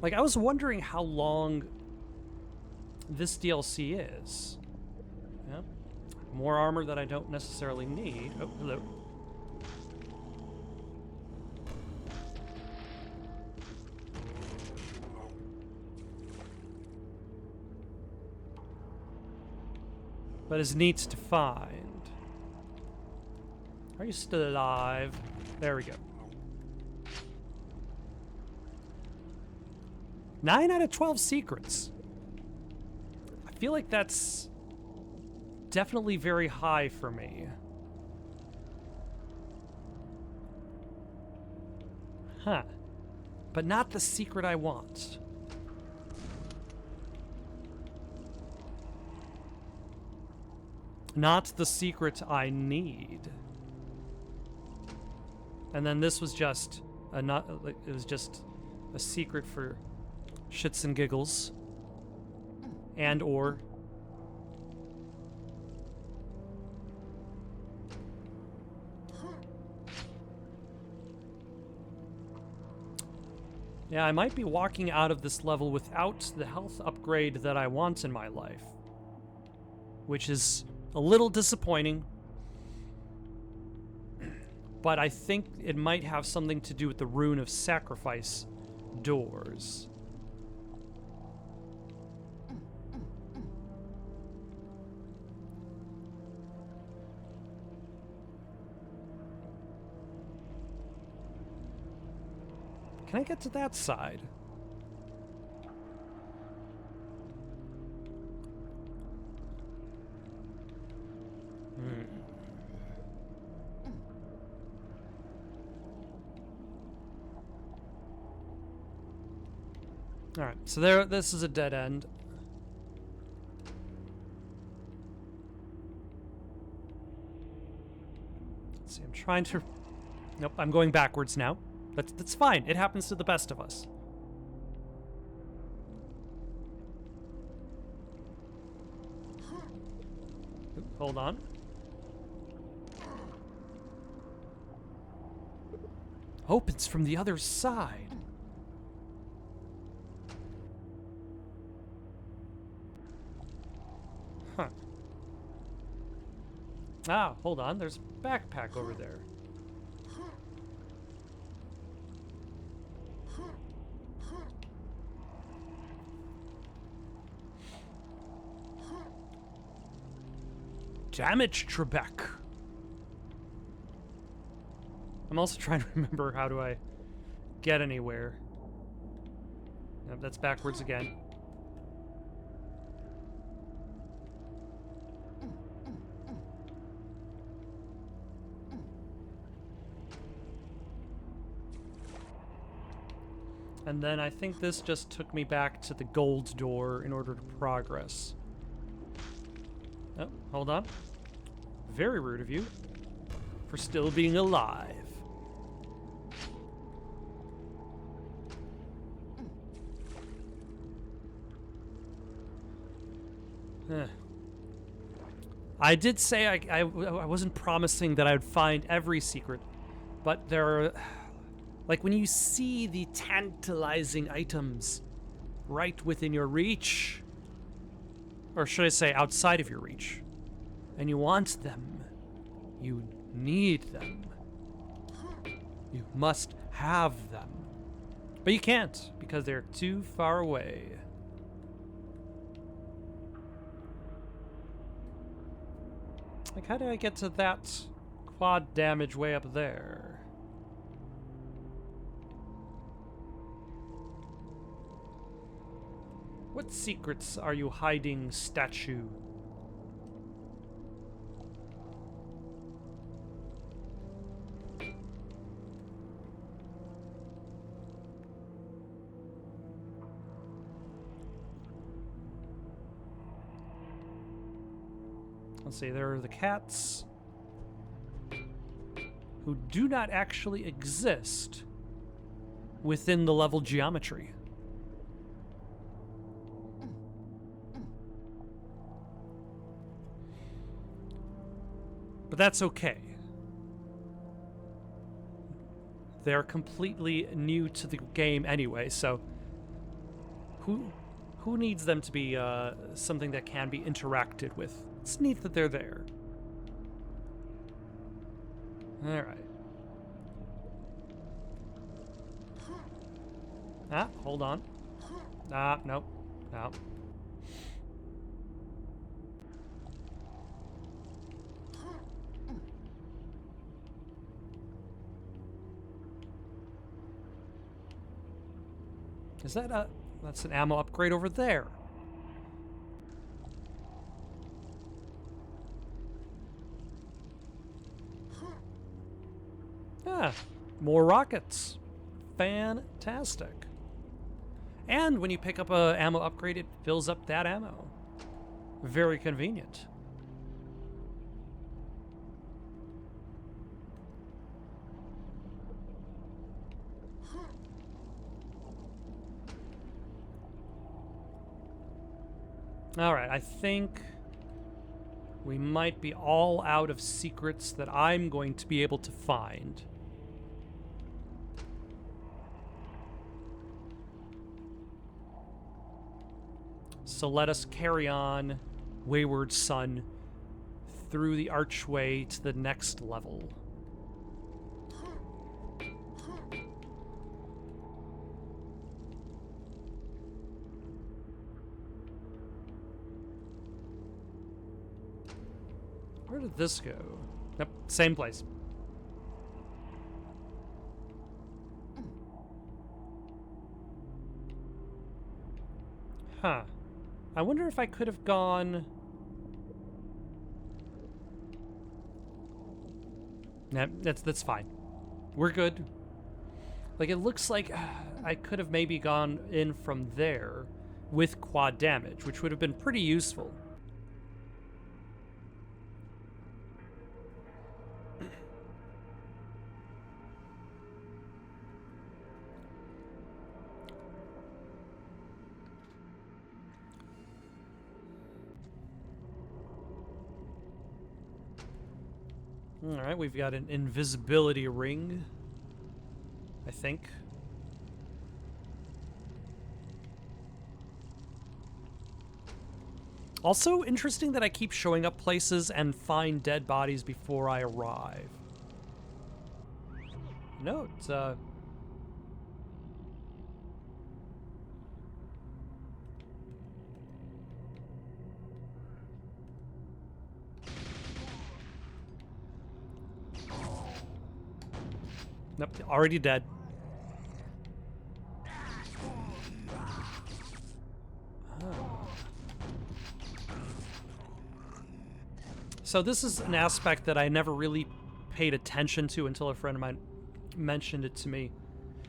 A: Like, I was wondering how long this DLC is. Yep. More armor that I don't necessarily need. Oh, hello. But it's neat to find. Are you still alive? There we go. 9 out of 12 secrets. I feel like that's definitely very high for me. Huh. But not the secret I want. Not the secret I need. And then this was just it was just a secret for shits and giggles. And or yeah, I might be walking out of this level without the health upgrade that I want in my life, which is a little disappointing. But I think it might have something to do with the Rune of Sacrifice doors. Can I get to that side? Alright, so this is a dead end. Let's see, I'm trying to... Nope, I'm going backwards now. That's fine, it happens to the best of us. Ooh, hold on. Opens from the other side. Huh. Ah, hold on. There's a backpack over there. Damage Trebek. I'm also trying to remember how do I get anywhere. Yep, that's backwards again. And then I think this just took me back to the gold door in order to progress. Oh, hold on. Very rude of you for still being alive. I did say I wasn't promising that I would find every secret, but there are... Like when you see the tantalizing items right within your reach, or should I say outside of your reach, and you want them, you need them, you must have them, but you can't because they're too far away. Like, how do I get to that quad damage way up there? What secrets are you hiding, statue? Let's see, there are the cats who do not actually exist within the level geometry. But that's okay. They're completely new to the game anyway, so who needs them to be something that can be interacted with? It's neat that they're there. All right. Ah, hold on. Ah, nope. No. Is that a... That's an ammo upgrade over there. Ah, more rockets. Fantastic. And when you pick up a ammo upgrade, it fills up that ammo. Very convenient. All right, I think we might be all out of secrets that I'm going to be able to find. So let us carry on, Wayward Son, through the archway to the next level. Where did this go? Yep, same place. Huh. I wonder if I could have gone... Nah, that's fine. We're good. Like, it looks like I could have maybe gone in from there with quad damage, which would have been pretty useful. Alright, we've got an invisibility ring, I think. Also, interesting that I keep showing up places and find dead bodies before I arrive. Note, nope, already dead. So this is an aspect that I never really paid attention to until a friend of mine mentioned it to me,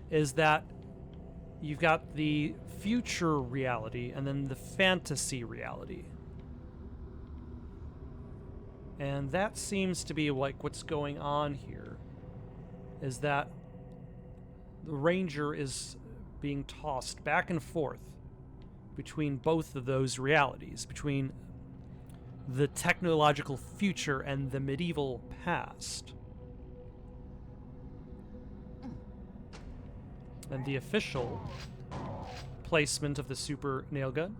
A: is that you've got the future reality and then the fantasy reality. And that seems to be like what's going on here, is that the ranger is being tossed back and forth between both of those realities, between the technological future and the medieval past. And the official placement of the super nail gun.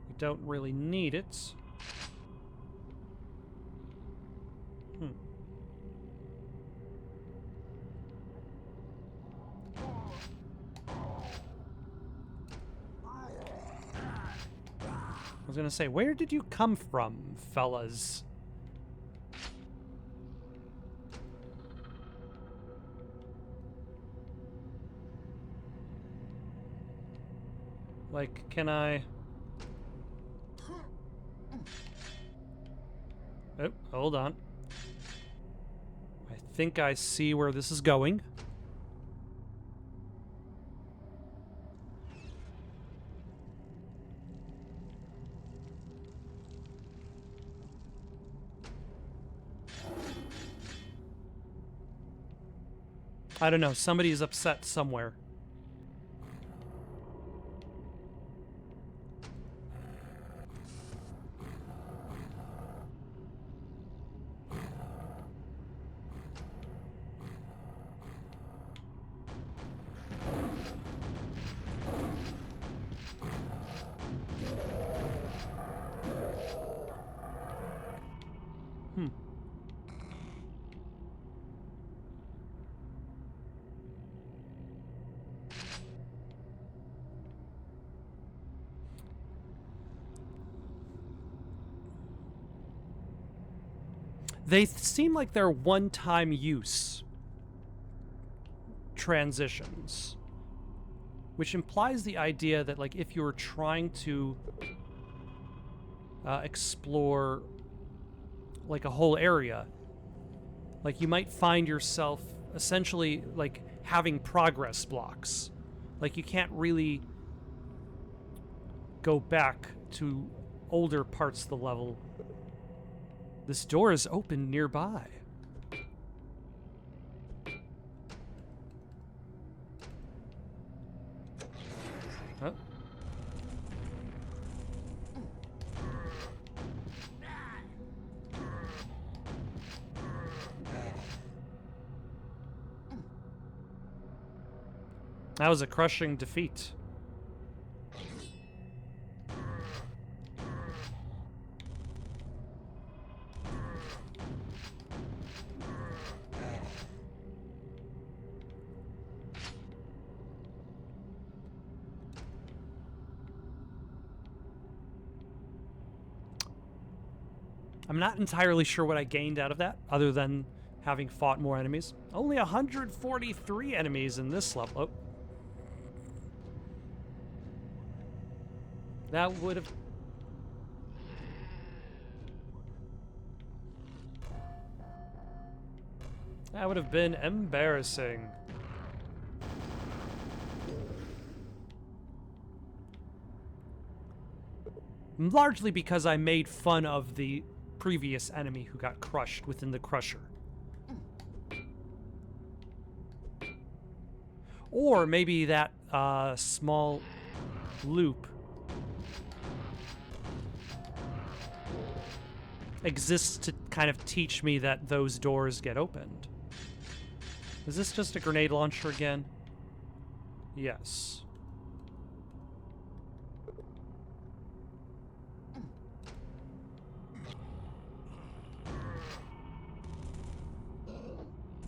A: We don't really need it. I was gonna say, where did you come from, fellas? Like, can I... Oh, hold on. I think I see where this is going. I don't know. Somebody's upset somewhere. They seem like they're one-time use transitions, which implies the idea that, like, if you're trying to explore, like, a whole area, like, you might find yourself essentially, like, having progress blocks. Like, you can't really go back to older parts of the level. This door is open nearby. Huh? That was a crushing defeat. I'm not entirely sure what I gained out of that, other than having fought more enemies. Only 143 enemies in this level. Oh. That would have... That would have been embarrassing. Largely because I made fun of the previous enemy who got crushed within the crusher. Or maybe that small loop exists to kind of teach me that those doors get opened. Is this just a grenade launcher again? Yes.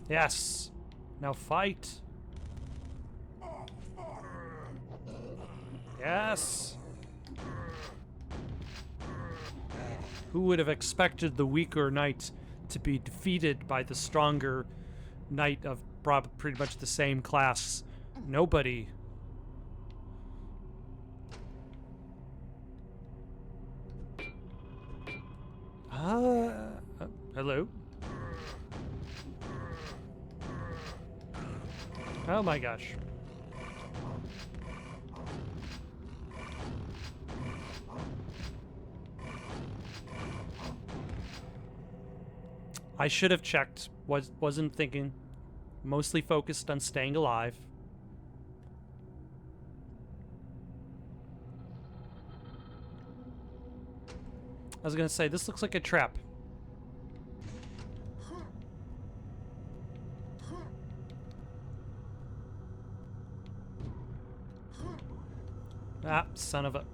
A: Yes. Now fight. Yes. Who would have expected the weaker knight to be defeated by the stronger knight of pretty much the same class? Nobody. Hello? Oh my gosh. I should have checked. Wasn't thinking. Mostly focused on staying alive. I was gonna say, this looks like a trap. Ah, son of a...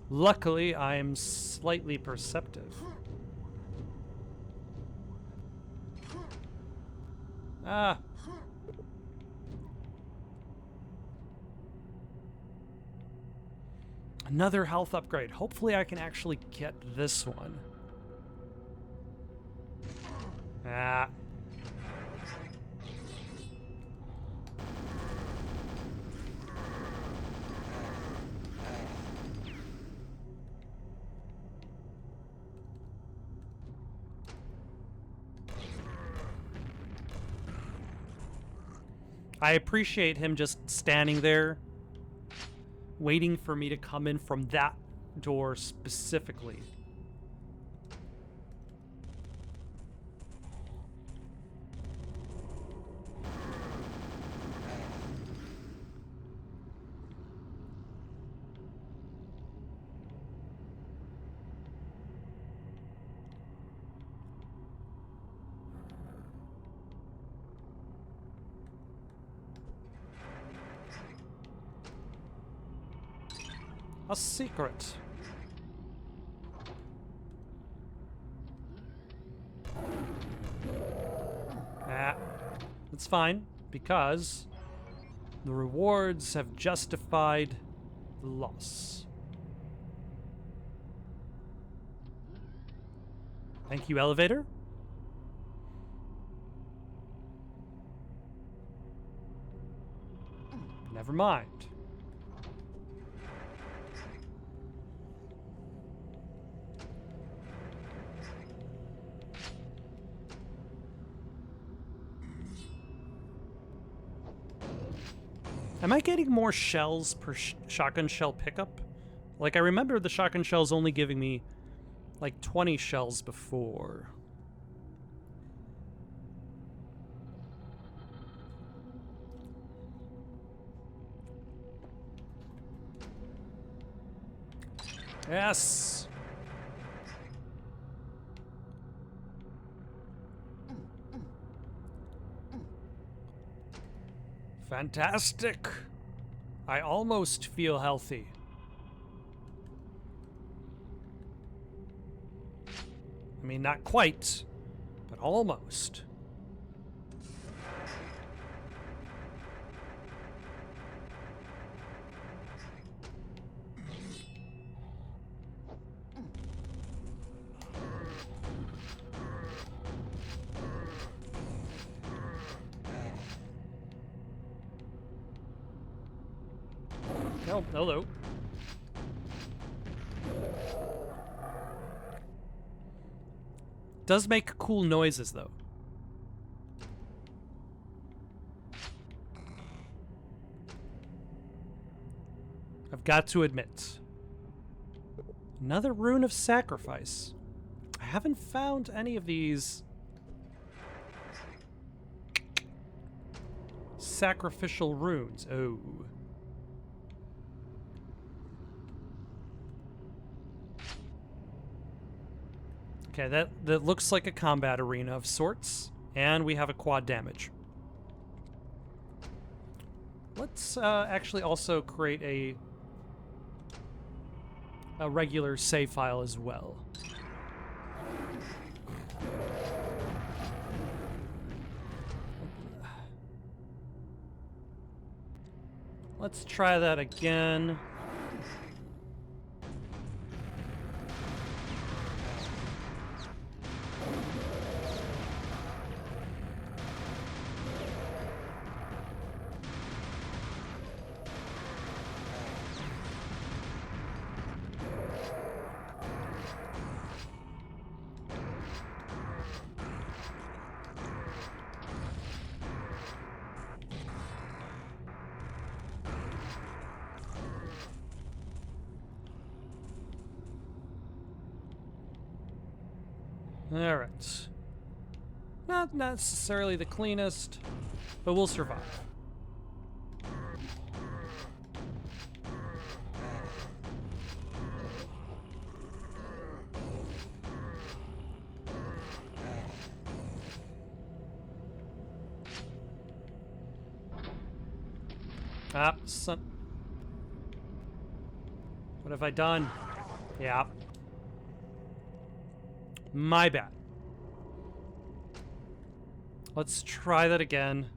A: Luckily, I am slightly perceptive. Ah. Another health upgrade. Hopefully I can actually get this one. Ah. I appreciate him just standing there waiting for me to come in from that door specifically. A secret. It's fine, because the rewards have justified the loss. Thank you, elevator. Never mind. Am I getting more shells per shotgun shell pickup? Like, I remember the shotgun shells only giving me, like, 20 shells before. Yes! Fantastic! I almost feel healthy. I mean, not quite, but almost. Oh, hello. Does make cool noises, though. I've got to admit. Another rune of sacrifice. I haven't found any of these sacrificial runes. Oh. Okay, that looks like a combat arena of sorts, and we have a quad damage. Let's actually also create a regular save file as well. Let's try that again. Alright. Not necessarily the cleanest, but we'll survive. Ah, son. What have I done? Yeah. My bad. Let's try that again.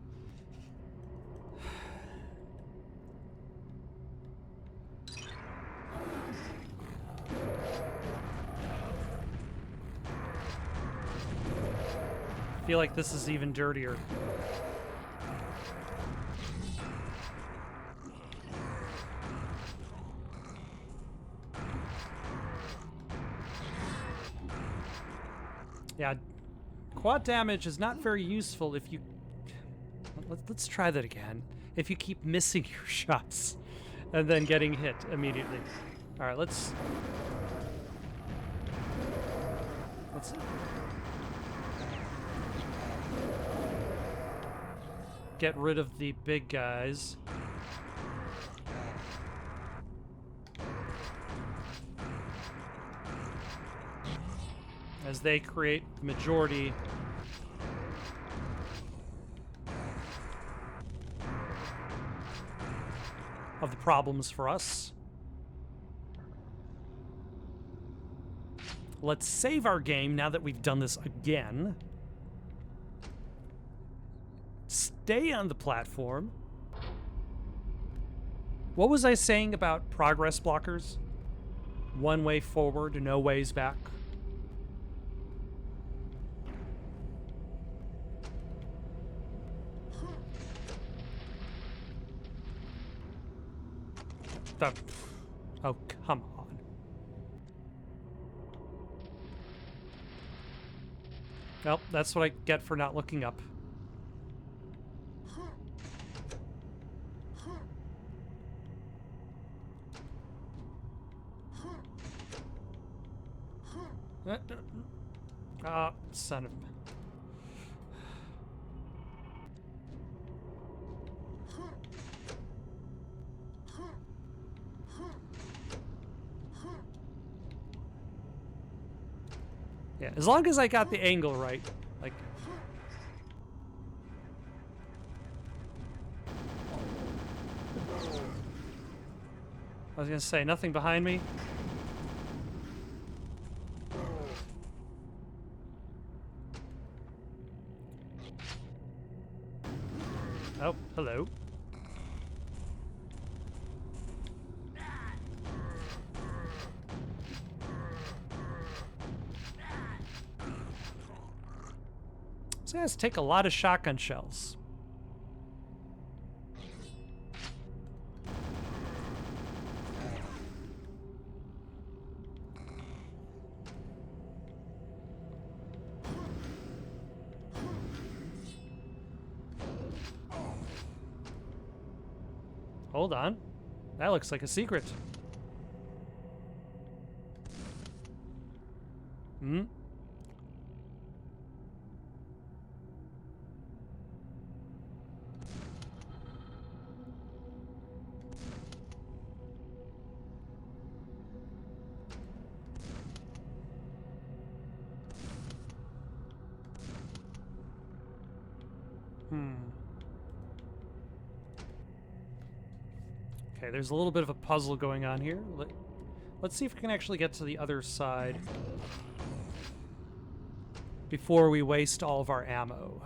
A: I feel like this is even dirtier. Yeah, quad damage is not very useful if you... Let's try that again. If you keep missing your shots. and then getting hit immediately. All right, let's get rid of the big guys. As they create the majority of the problems for us. Let's save our game now that we've done this again. Stay on the platform. What was I saying about progress blockers? One way forward, no ways back. Oh, come on. Well, that's what I get for not looking up. Son of a... Yeah, as long as I got the angle right, like... I was gonna say, nothing behind me. Oh, hello. These guys take a lot of shotgun shells. Hold on. That looks like a secret. Hmm? Okay, there's a little bit of a puzzle going on here. Let's see if we can actually get to the other side before we waste all of our ammo.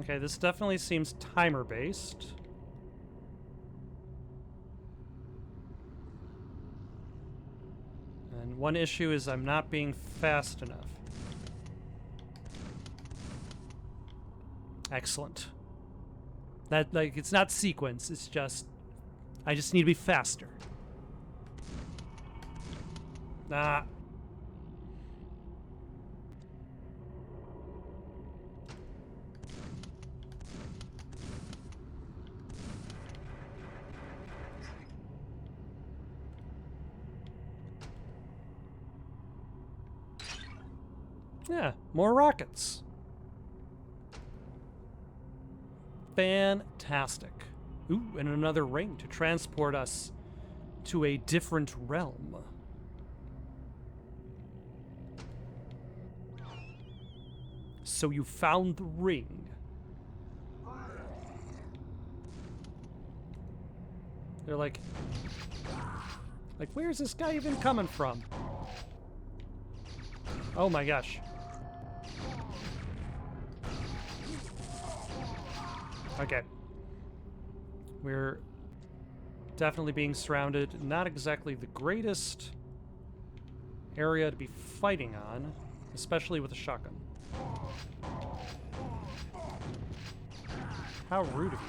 A: Okay, this definitely seems timer-based. And one issue is I'm not being fast enough. Excellent. That, like, it's not sequence, it's just... I just need to be faster. Ah. Yeah, more rockets. Fantastic. Ooh, and another ring to transport us to a different realm. So you found the ring. They're like, where's this guy even coming from? Oh my gosh. Okay. We're definitely being surrounded. Not exactly the greatest area to be fighting on, especially with a shotgun. How rude of you.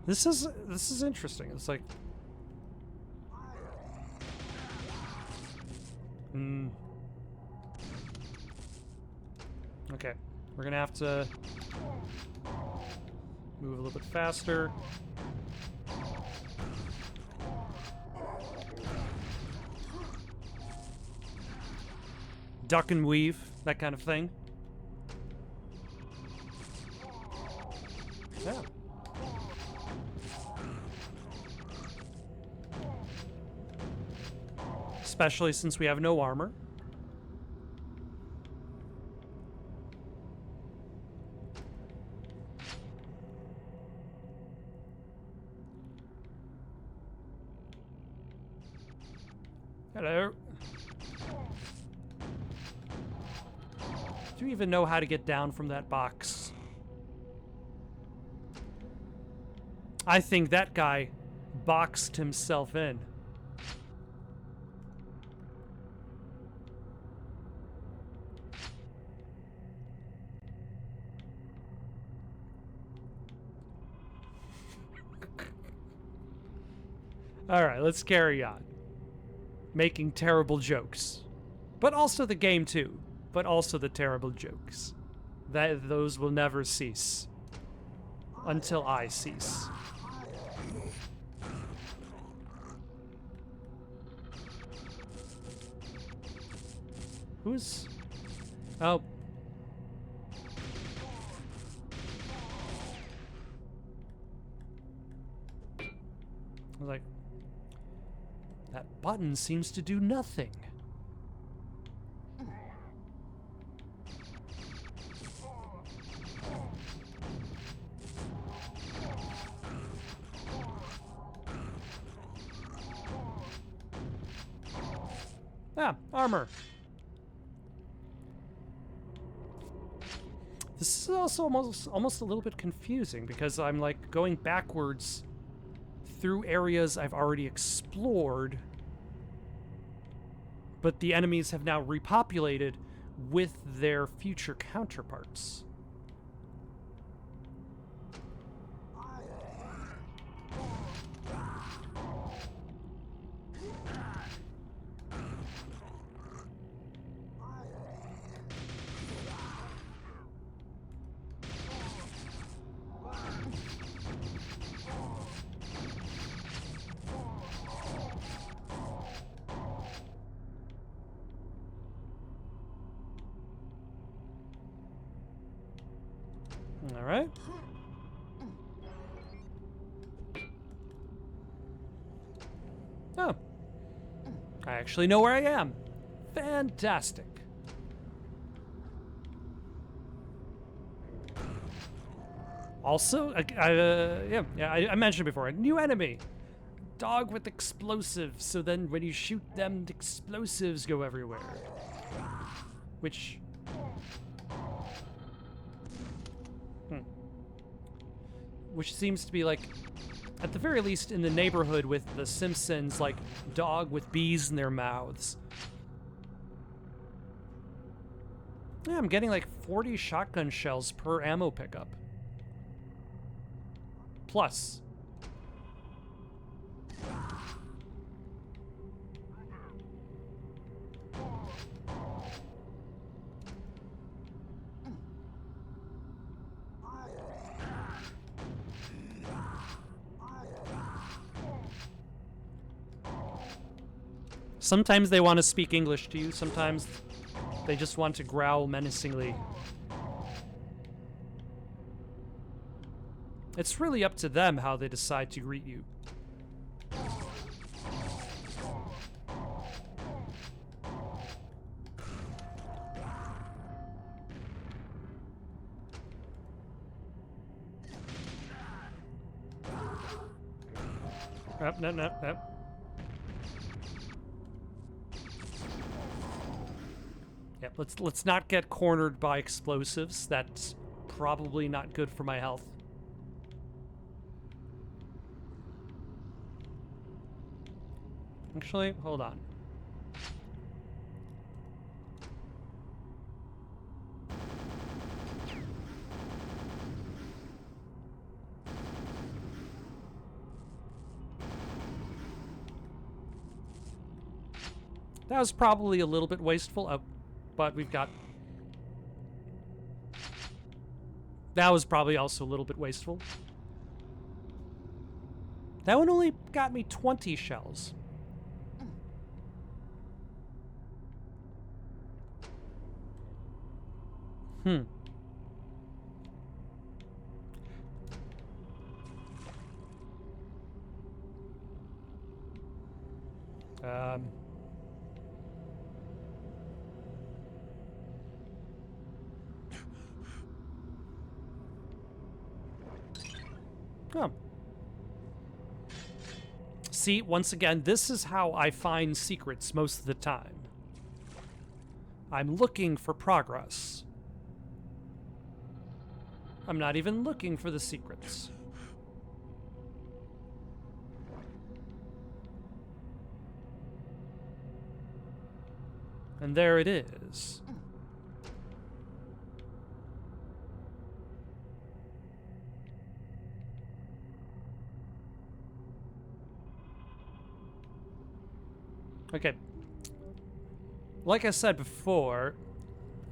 A: This is interesting. It's like okay. We're gonna have to move a little bit faster. Duck and weave, that kind of thing. Yeah. Especially since we have no armor. Hello. Do you even know how to get down from that box? I think that guy boxed himself in. All right, let's carry on. Making terrible jokes. But also the game too. But also the terrible jokes. Those will never cease. Until I cease. Who's... Oh. I was like... That button seems to do nothing. Ah, armor. This is also almost a little bit confusing because I'm like going backwards through areas I've already explored, but the enemies have now repopulated with their future counterparts. All right. Oh. I actually know where I am. Fantastic. Also, I mentioned before, a new enemy. Dog with explosives, so then when you shoot them, the explosives go everywhere. Which... Which seems to be like, at the very least in the neighborhood with the Simpsons, like dog with bees in their mouths. Yeah, I'm getting like 40 shotgun shells per ammo pickup. Plus. Sometimes they want to speak English to you, sometimes they just want to growl menacingly. It's really up to them how they decide to greet you. No. Yep, let's not get cornered by explosives. That's probably not good for my health. Actually, hold on. That was probably a little bit wasteful, but we've got... That was probably also a little bit wasteful. That one only got me 20 shells. Hmm. Oh. See, once again, this is how I find secrets most of the time. I'm looking for progress. I'm not even looking for the secrets. And there it is. Okay. Like I said before,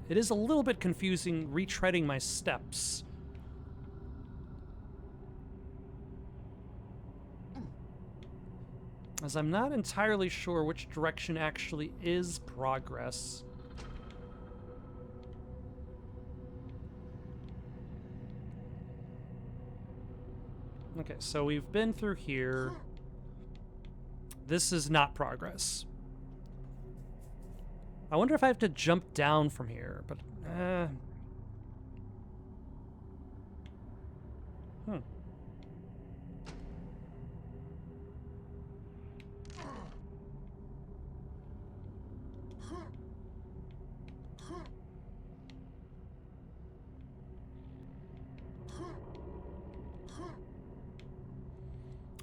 A: it is a little bit confusing retreading my steps. As I'm not entirely sure which direction actually is progress. Okay, so we've been through here. This is not progress. I wonder if I have to jump down from here, but...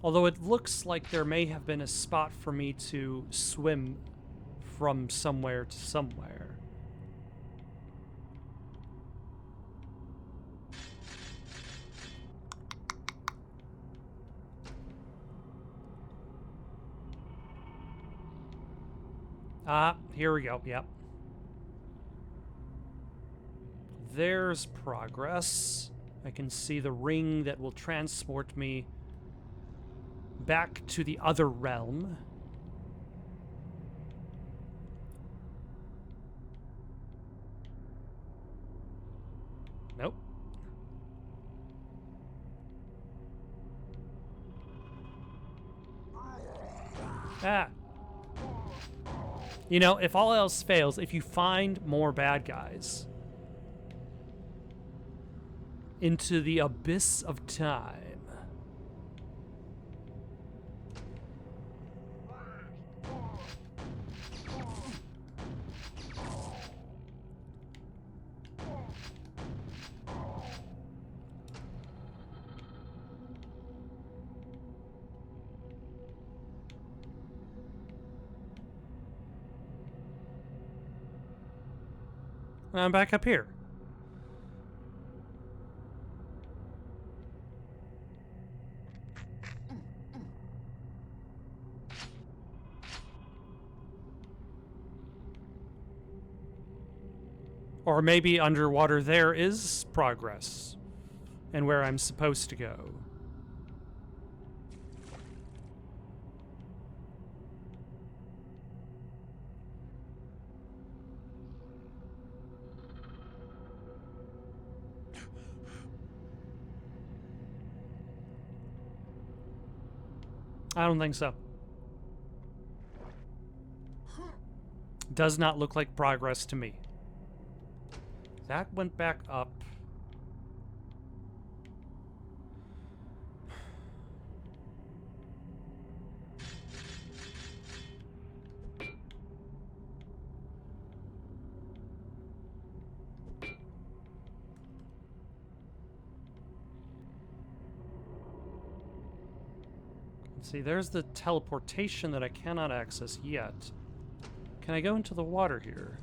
A: Although it looks like there may have been a spot for me to swim from somewhere to somewhere. Ah, here we go, yep. There's progress. I can see the ring that will transport me back to the other realm. Nope. Ah. You know, if all else fails, if you find more bad guys into the abyss of time. I'm back up here. Or maybe underwater there is progress and where I'm supposed to go. I don't think so. Does not look like progress to me. That went back up. See, there's the teleportation that I cannot access yet. Can I go into the water here?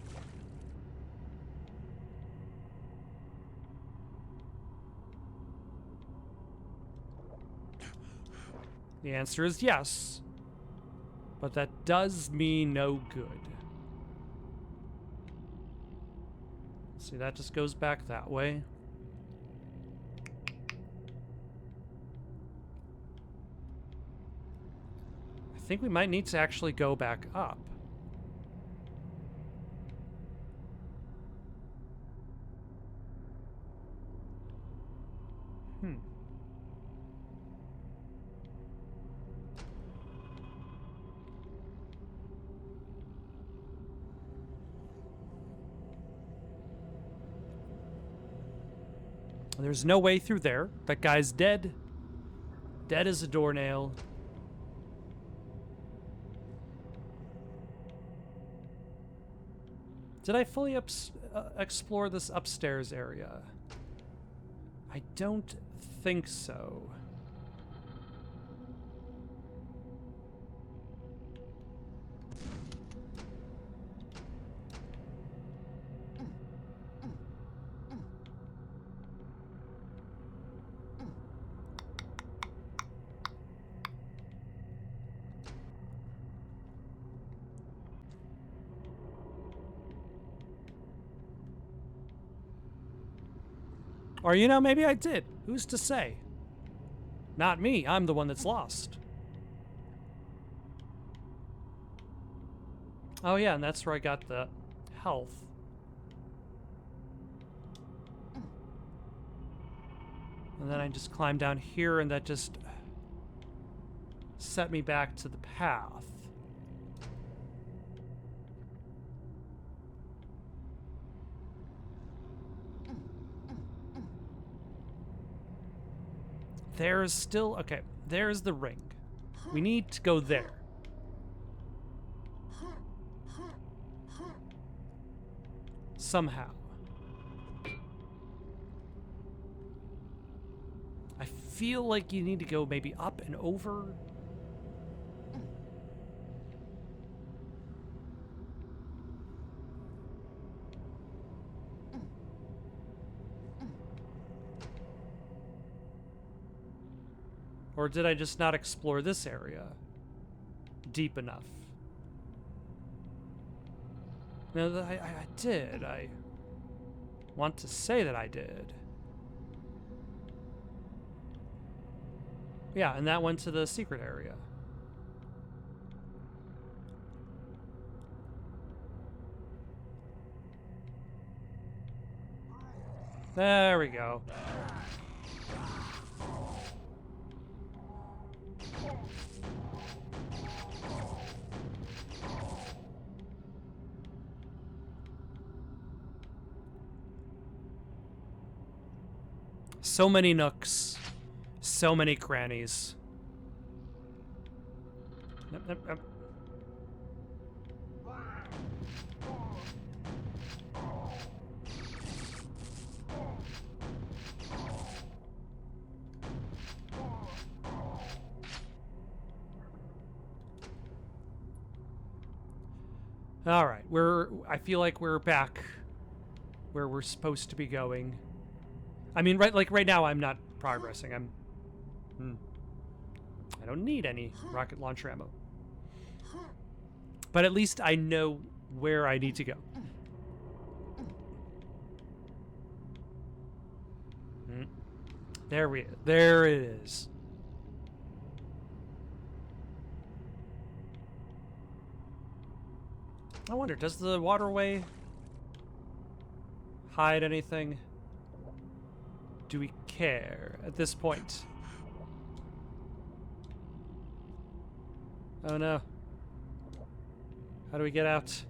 A: The answer is yes, but that does me no good. See, that just goes back that way. I think we might need to actually go back up. There's no way through there. That guy's dead. Dead as a doornail. Did I fully explore this upstairs area? I don't think so. Or, you know, maybe I did. Who's to say? Not me. I'm the one that's lost. Oh, yeah, and that's where I got the health. And then I just climbed down here, and that just set me back to the path. There's still... Okay, there's the ring. We need to go there. Somehow. I feel like you need to go maybe up and over. Or did I just not explore this area deep enough? No, I did. I want to say that I did. Yeah, and that went to the secret area. There we go. So many nooks, so many crannies. Yep. All right, I feel like we're back where we're supposed to be going. I mean, right now I'm not progressing. I don't need any rocket launcher ammo. But at least I know where I need to go. There it is. I wonder, does the waterway hide anything? Do we care at this point? Oh no. How do we get out?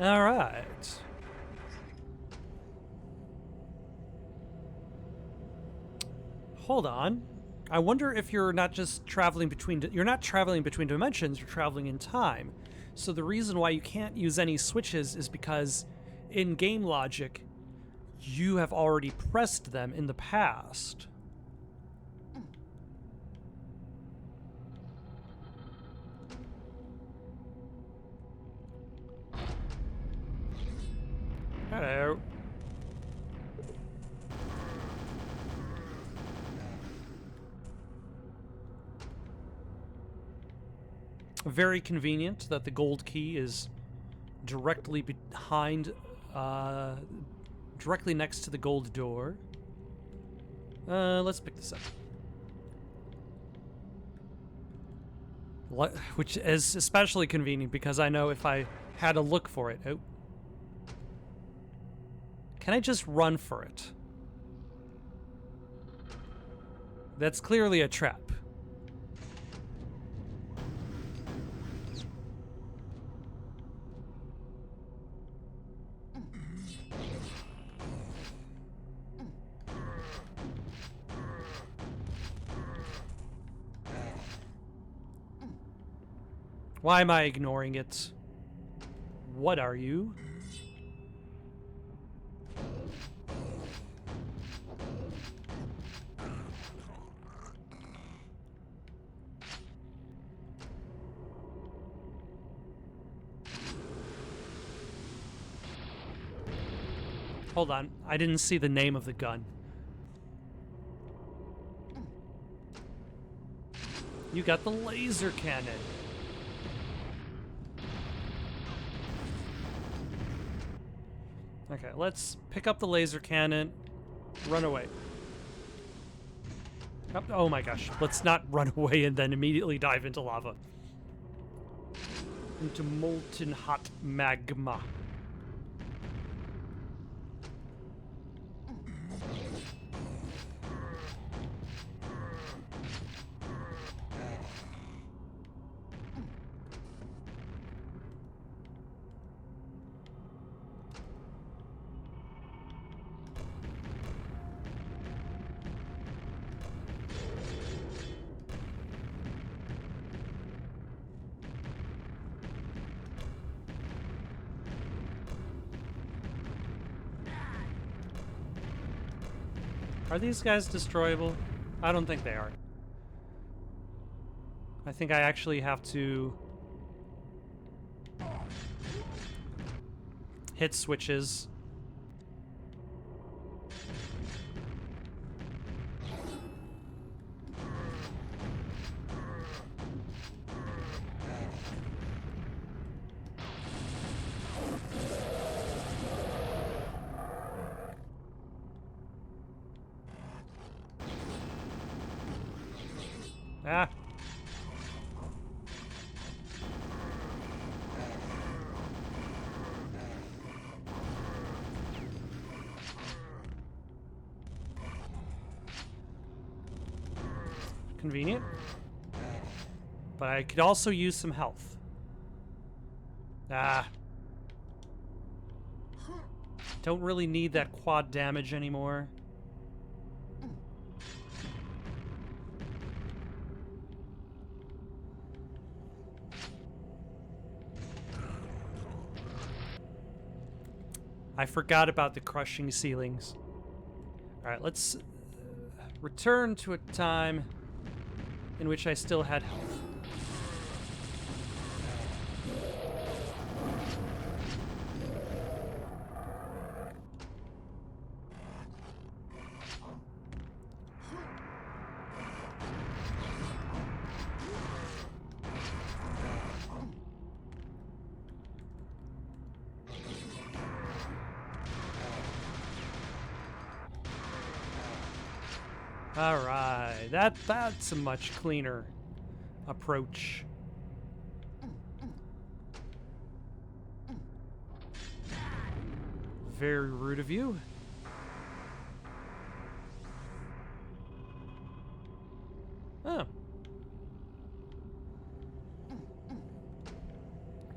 A: All right. hold on. I wonder if you're not just traveling between... You're not traveling between dimensions, you're traveling in time. So the reason why you can't use any switches is because in game logic, you have already pressed them in the past. Hello. Very convenient that the gold key is directly behind, directly next to the gold door. Let's pick this up. Which is especially convenient because I know if I had to look for it. Oh. Can I just run for it? That's clearly a trap. Why am I ignoring it? What are you? Hold on, I didn't see the name of the gun. You got the laser cannon. Okay, let's pick up the laser cannon, run away. Oh my gosh, let's not run away and then immediately dive into lava. Into molten hot magma. Are these guys destroyable? I don't think they are. I think I actually have to hit switches. Ah. Convenient. But I could also use some health. Ah. Don't really need that quad damage anymore. I forgot about the crushing ceilings. Alright, let's return to a time in which I still had health. Alright, that's a much cleaner approach. Very rude of you. Oh.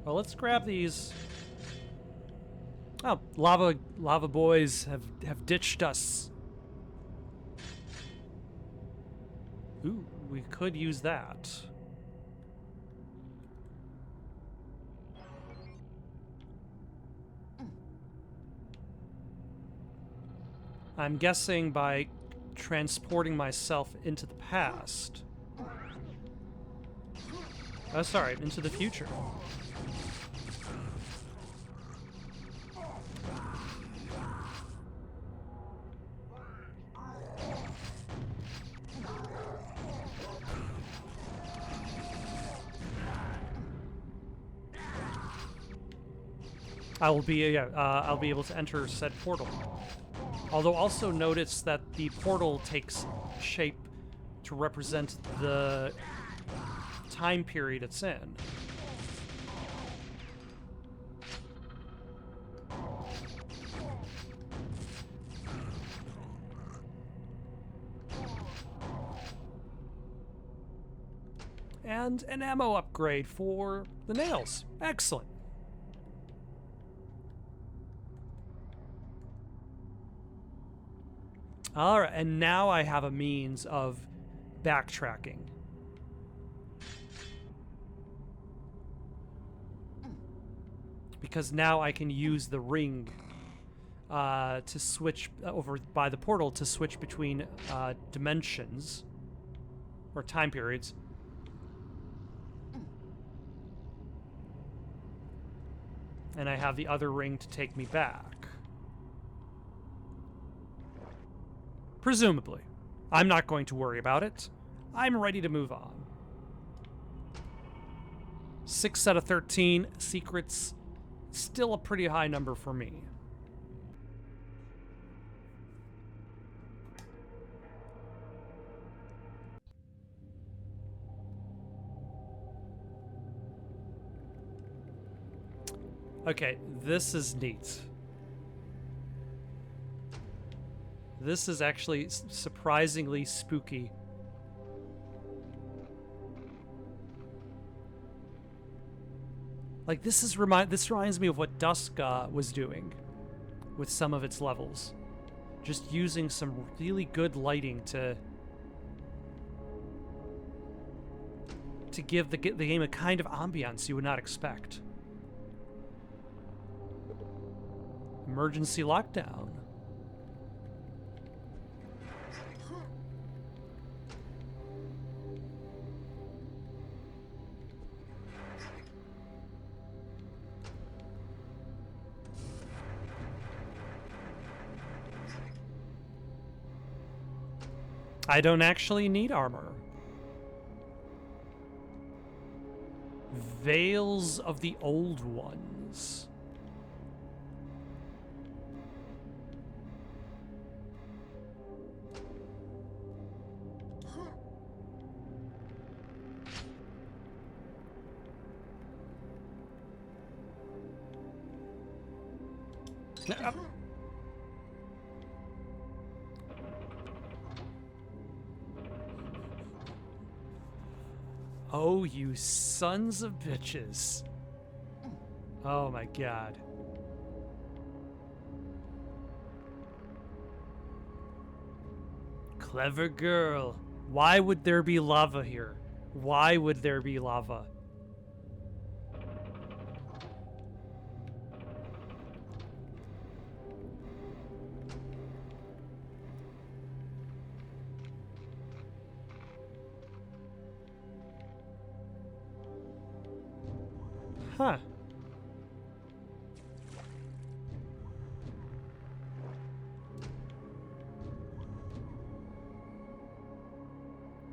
A: Well, let's grab these. Oh, lava boys have ditched us. Ooh, we could use that. I'm guessing by transporting myself into the past. Oh, sorry, into the future. I'll be able to enter said portal. Although also notice that the portal takes shape to represent the time period it's in. And an ammo upgrade for the nails. Excellent. Alright, and now I have a means of backtracking. Because now I can use the ring to switch over by the portal to switch between dimensions or time periods. And I have the other ring to take me back. Presumably. I'm not going to worry about it. I'm ready to move on. 6 out of 13 secrets. Still a pretty high number for me. Okay, this is neat. This is actually surprisingly spooky. Like, this reminds me of what Dusk was doing with some of its levels. Just using some really good lighting to give the game a kind of ambiance you would not expect. Emergency lockdown. I don't actually need armor. Veils of the Old Ones. Oh, you sons of bitches. Oh my god. Clever girl. Why would there be lava here? Why would there be lava? Huh.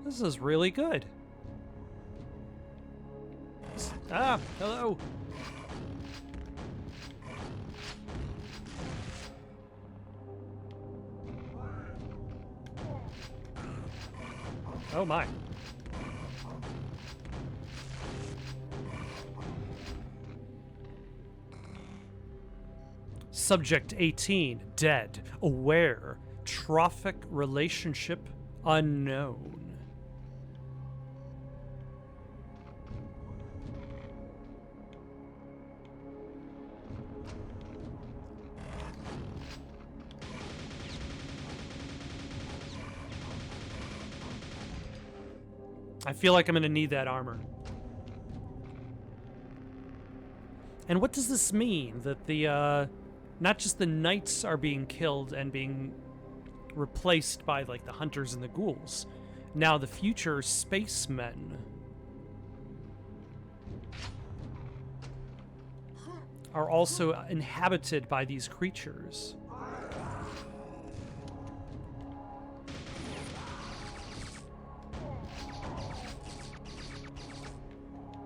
A: This is really good. Ah, hello. Oh my. Subject 18, dead. Aware. Trophic relationship unknown. I feel like I'm gonna need that armor. And what does this mean? That the, not just the knights are being killed and being replaced by, like, the hunters and the ghouls. Now the future spacemen are also inhabited by these creatures.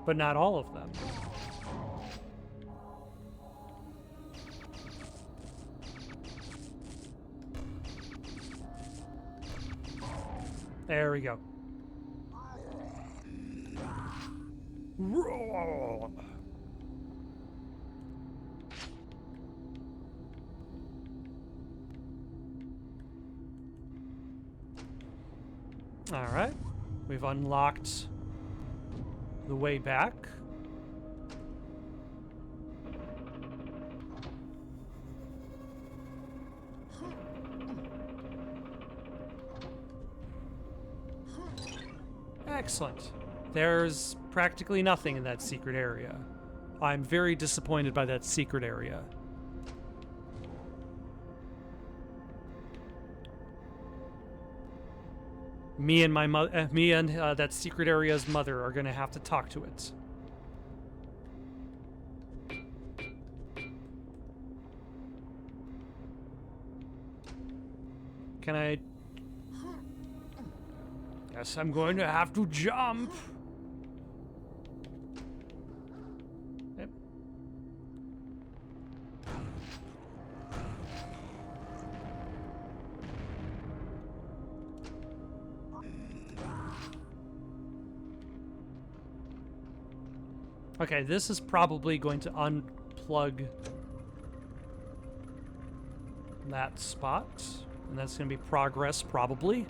A: But not all of them. There we go. All right. We've unlocked the way back. Excellent. There's practically nothing in that secret area. I'm very disappointed by that secret area. Me and that secret area's mother are gonna have to talk to it. Can I? Guess I'm going to have to jump. Yep. Okay, this is probably going to unplug that spot, and that's going to be progress, probably.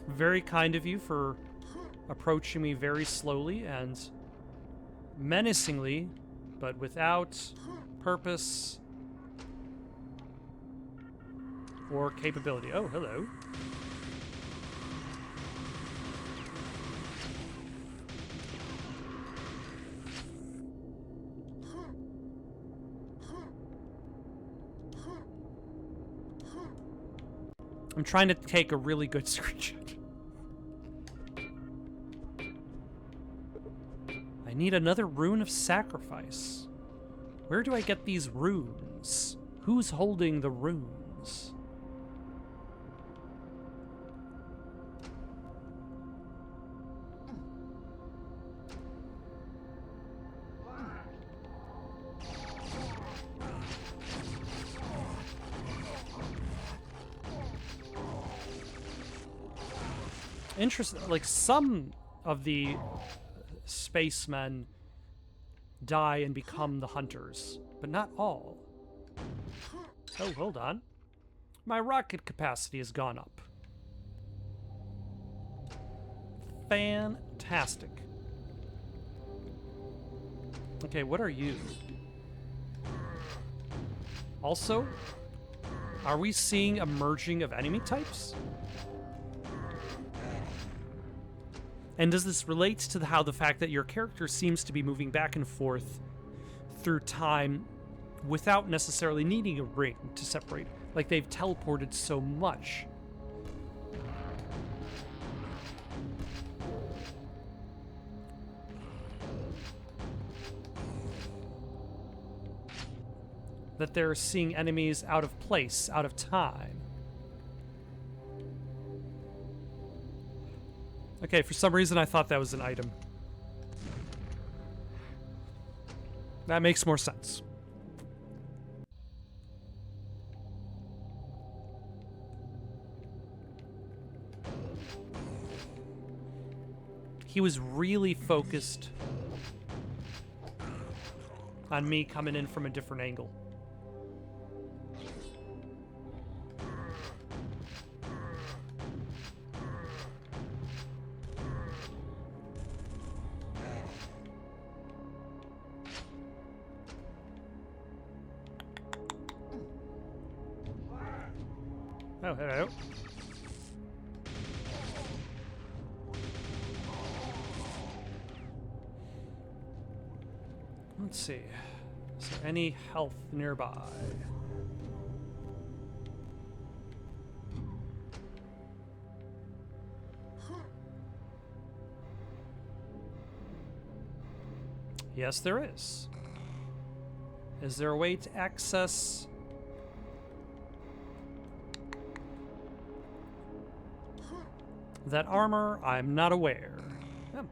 A: Very kind of you for approaching me very slowly and menacingly, but without purpose or capability. Oh, hello. I'm trying to take a really good screenshot. I need another rune of sacrifice. Where do I get these runes? Who's holding the runes? Interesting. Like, some of the spacemen die and become the hunters, but not all. Oh, hold on. My rocket capacity has gone up. Fantastic. Okay, what are you? Also, are we seeing a merging of enemy types? And does this relate to how the fact that your character seems to be moving back and forth through time without necessarily needing a ring to separate? Like, they've teleported so much. That they're seeing enemies out of place, out of time. Okay, for some reason I thought that was an item. That makes more sense. He was really focused on me coming in from a different angle. Oh, hello. Let's see. Is there any health nearby? Yes, there is. Is there a way to access... that armor? I'm not aware. Yeah.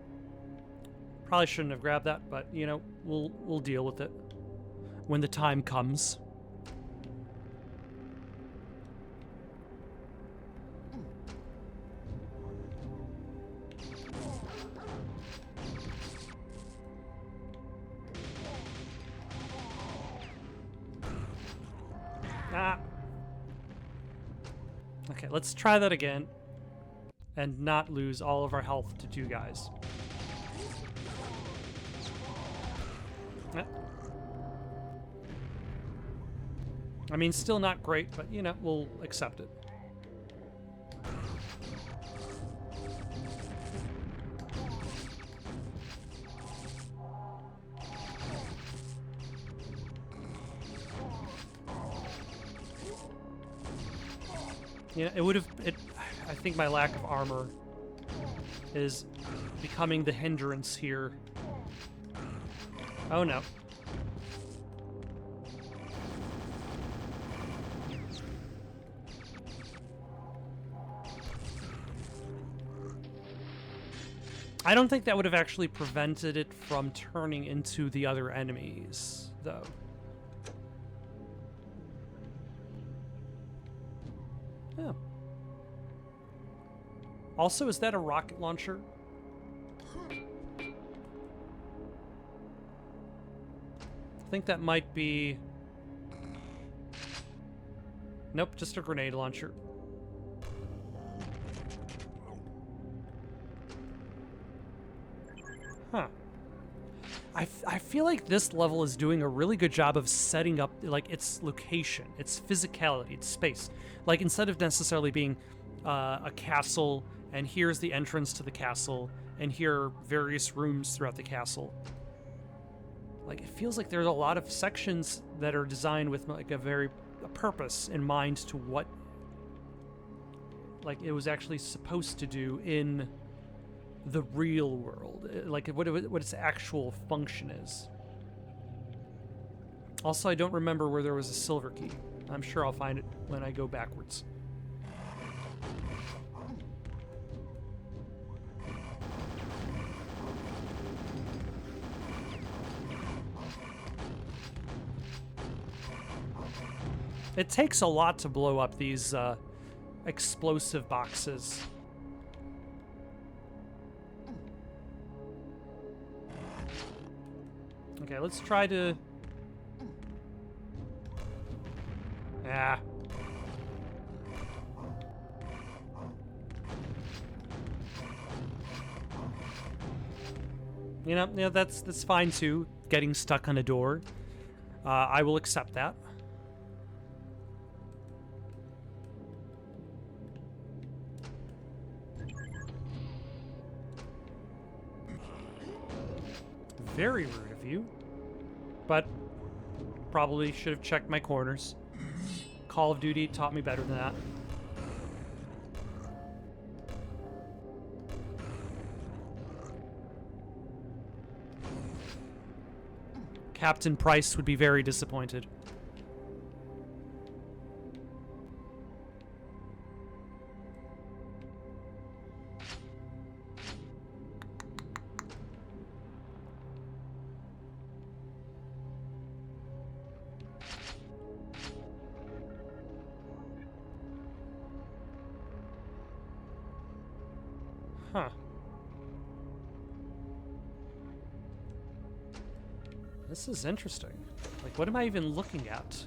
A: Probably shouldn't have grabbed that, but, you know, we'll deal with it when the time comes. Ah. Okay, let's try that again and not lose all of our health to two guys. Ah. I mean, still not great, but, you know, we'll accept it. Yeah, it would have... I think my lack of armor is becoming the hindrance here. Oh, no. I don't think that would have actually prevented it from turning into the other enemies, though. Yeah. Also, is that a rocket launcher? I think that might be... Nope, just a grenade launcher. Huh. I feel like this level is doing a really good job of setting up, like, its location, its physicality, its space. Like, instead of necessarily being a castle, and here's the entrance to the castle, and here are various rooms throughout the castle. Like, it feels like there's a lot of sections that are designed with, like, a purpose in mind to what, like, it was actually supposed to do in the real world, like what its actual function is. Also, I don't remember where there was a silver key. I'm sure I'll find it when I go backwards. It takes a lot to blow up these explosive boxes. Okay, let's try to... Ah. You know, that's fine too. Getting stuck on a door. I will accept that. Very rude of you. But probably should have checked my corners. Call of Duty taught me better than that. Captain Price would be very disappointed. Huh. This is interesting. Like, what am I even looking at?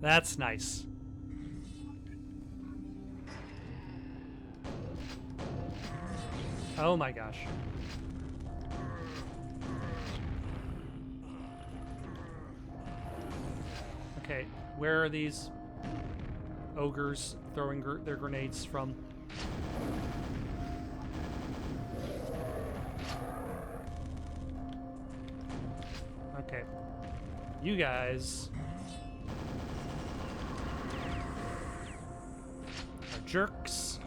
A: That's nice. Oh my gosh. Okay, where are these ogres throwing their grenades from? Okay. You guys are jerks.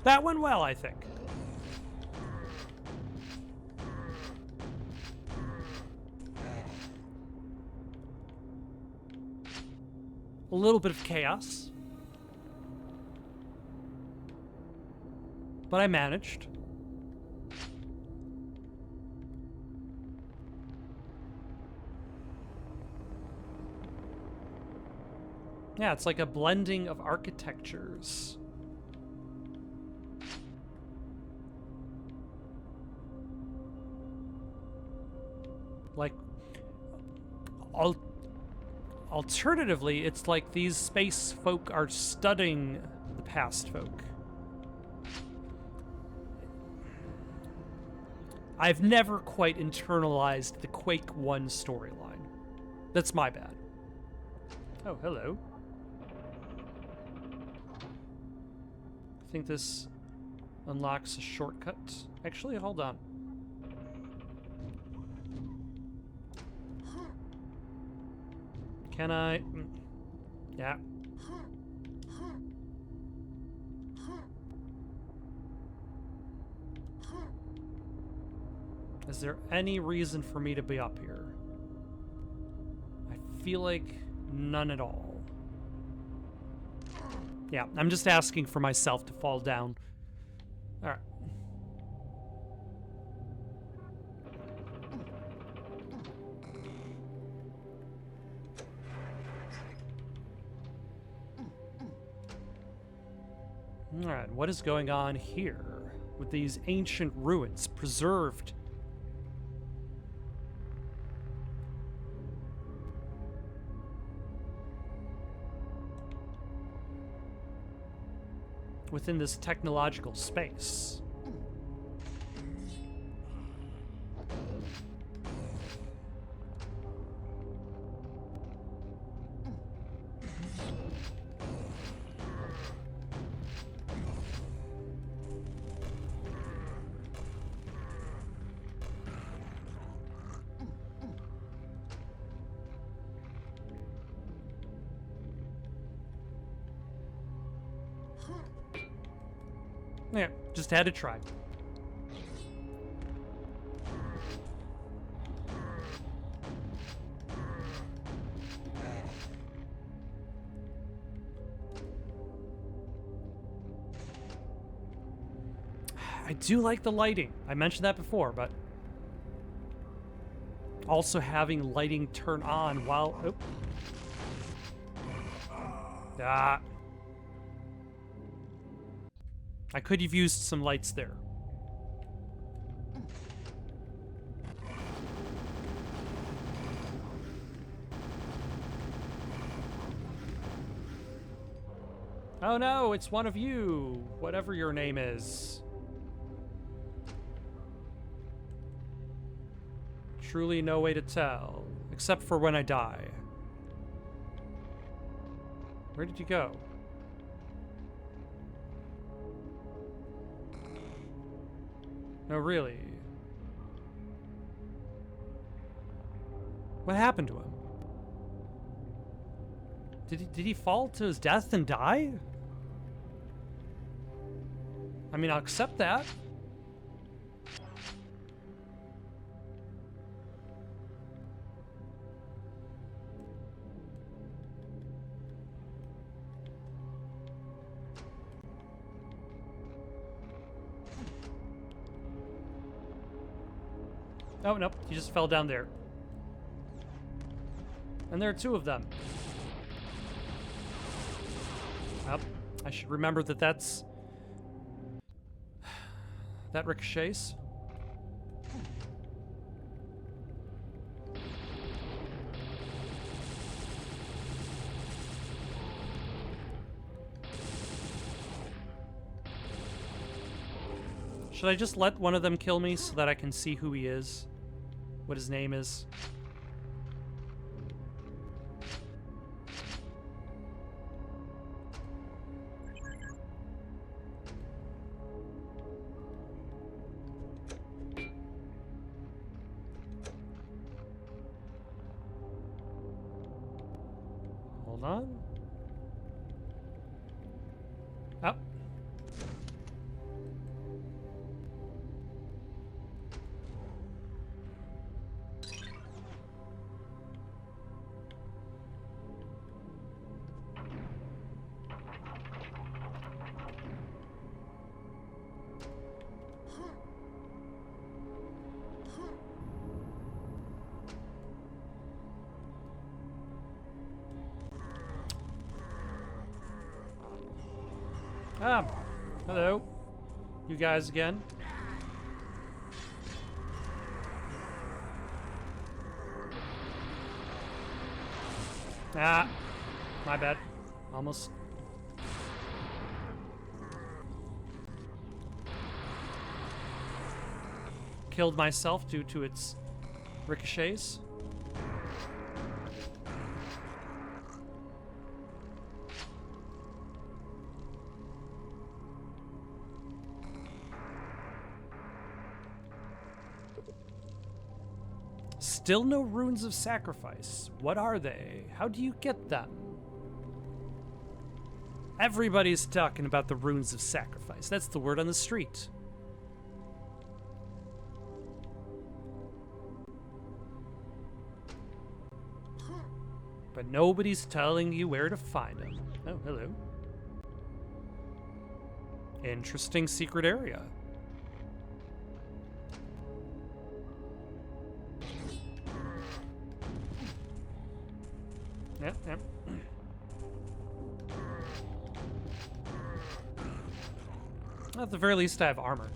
A: That went well, I think. A little bit of chaos. But I managed. Yeah, it's like a blending of architectures. Like, alternatively, it's like these space folk are studying the past folk. I've never quite internalized the Quake 1 storyline. That's my bad. Oh, hello. I think this unlocks a shortcut. Actually, hold on. Can I? Yeah. Is there any reason for me to be up here? I feel like none at all. Yeah, I'm just asking for myself to fall down. All right. Alright, what is going on here with these ancient ruins preserved? Within this technological space. Yeah, just had to try. I do like the lighting. I mentioned that before, but also having lighting turn on while... Oh. Ah. I could have used some lights there. Oh no, it's one of you, whatever your name is. Truly no way to tell, except for when I die. Where did you go? No, really. What happened to him? Did he fall to his death and die? I mean, I'll accept that. Oh, nope, he just fell down there. And there are two of them. Yep, I should remember that that's... that ricochets. Should I just let one of them kill me so that I can see who he is? What his name is? Hold on. Up. Ah, hello. You guys again? Ah, my bad. Almost. Killed myself due to its ricochets. Still no runes of sacrifice. What are they? How do you get them? Everybody's talking about the runes of sacrifice. That's the word on the street. But nobody's telling you where to find them. Oh, hello. Interesting secret area. Yep, yep. At the very least, I have armor.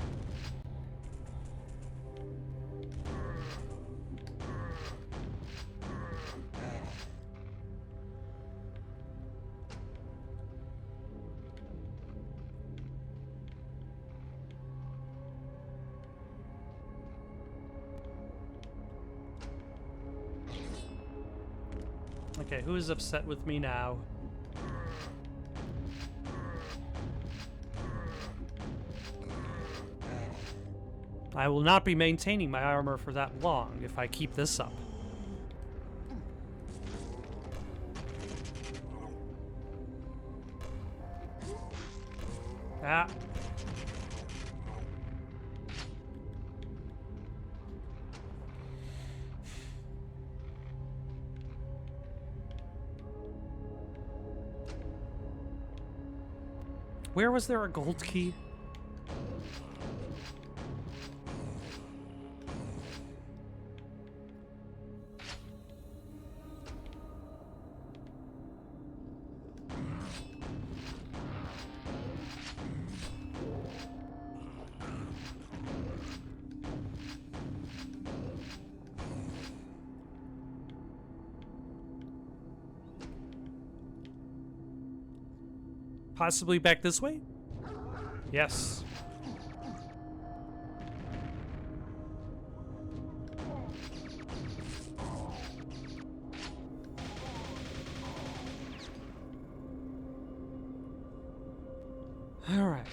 A: Okay, who is upset with me now? I will not be maintaining my armor for that long if I keep this up. Ah. Where was there a gold key? Possibly back this way? Yes. All right.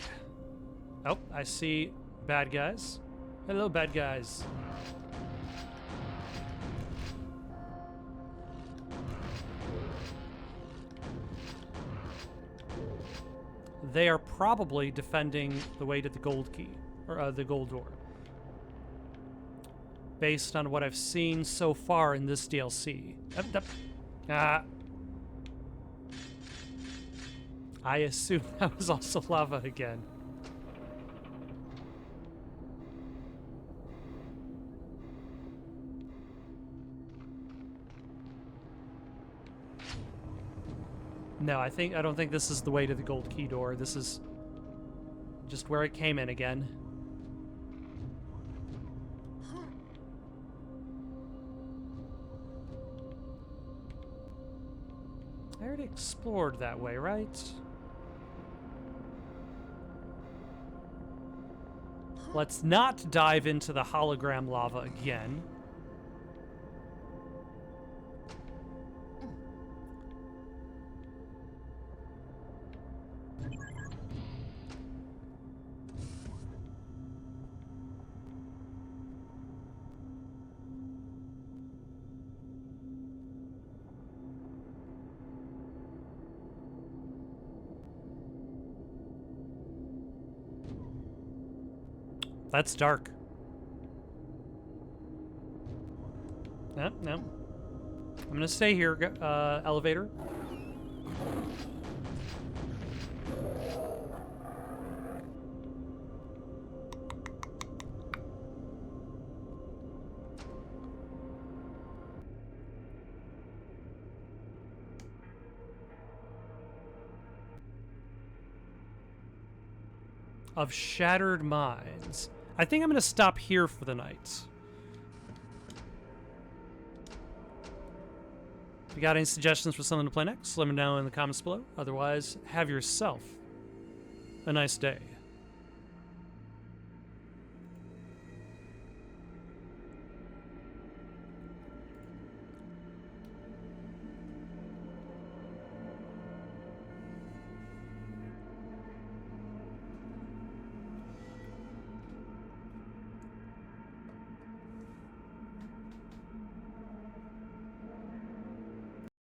A: Oh, I see bad guys. Hello, bad guys. They are probably defending the way to the gold key, or the gold door. Based on what I've seen so far in this DLC. I assume that was also lava again. No, I don't think this is the way to the gold key door. This is just where it came in again. I already explored that way, right? Let's not dive into the hologram lava again. That's dark. No, no. I'm gonna stay here, elevator. Of Shattered Minds. I think I'm gonna stop here for the night. If you got any suggestions for something to play next, let me know in the comments below. Otherwise, have yourself a nice day.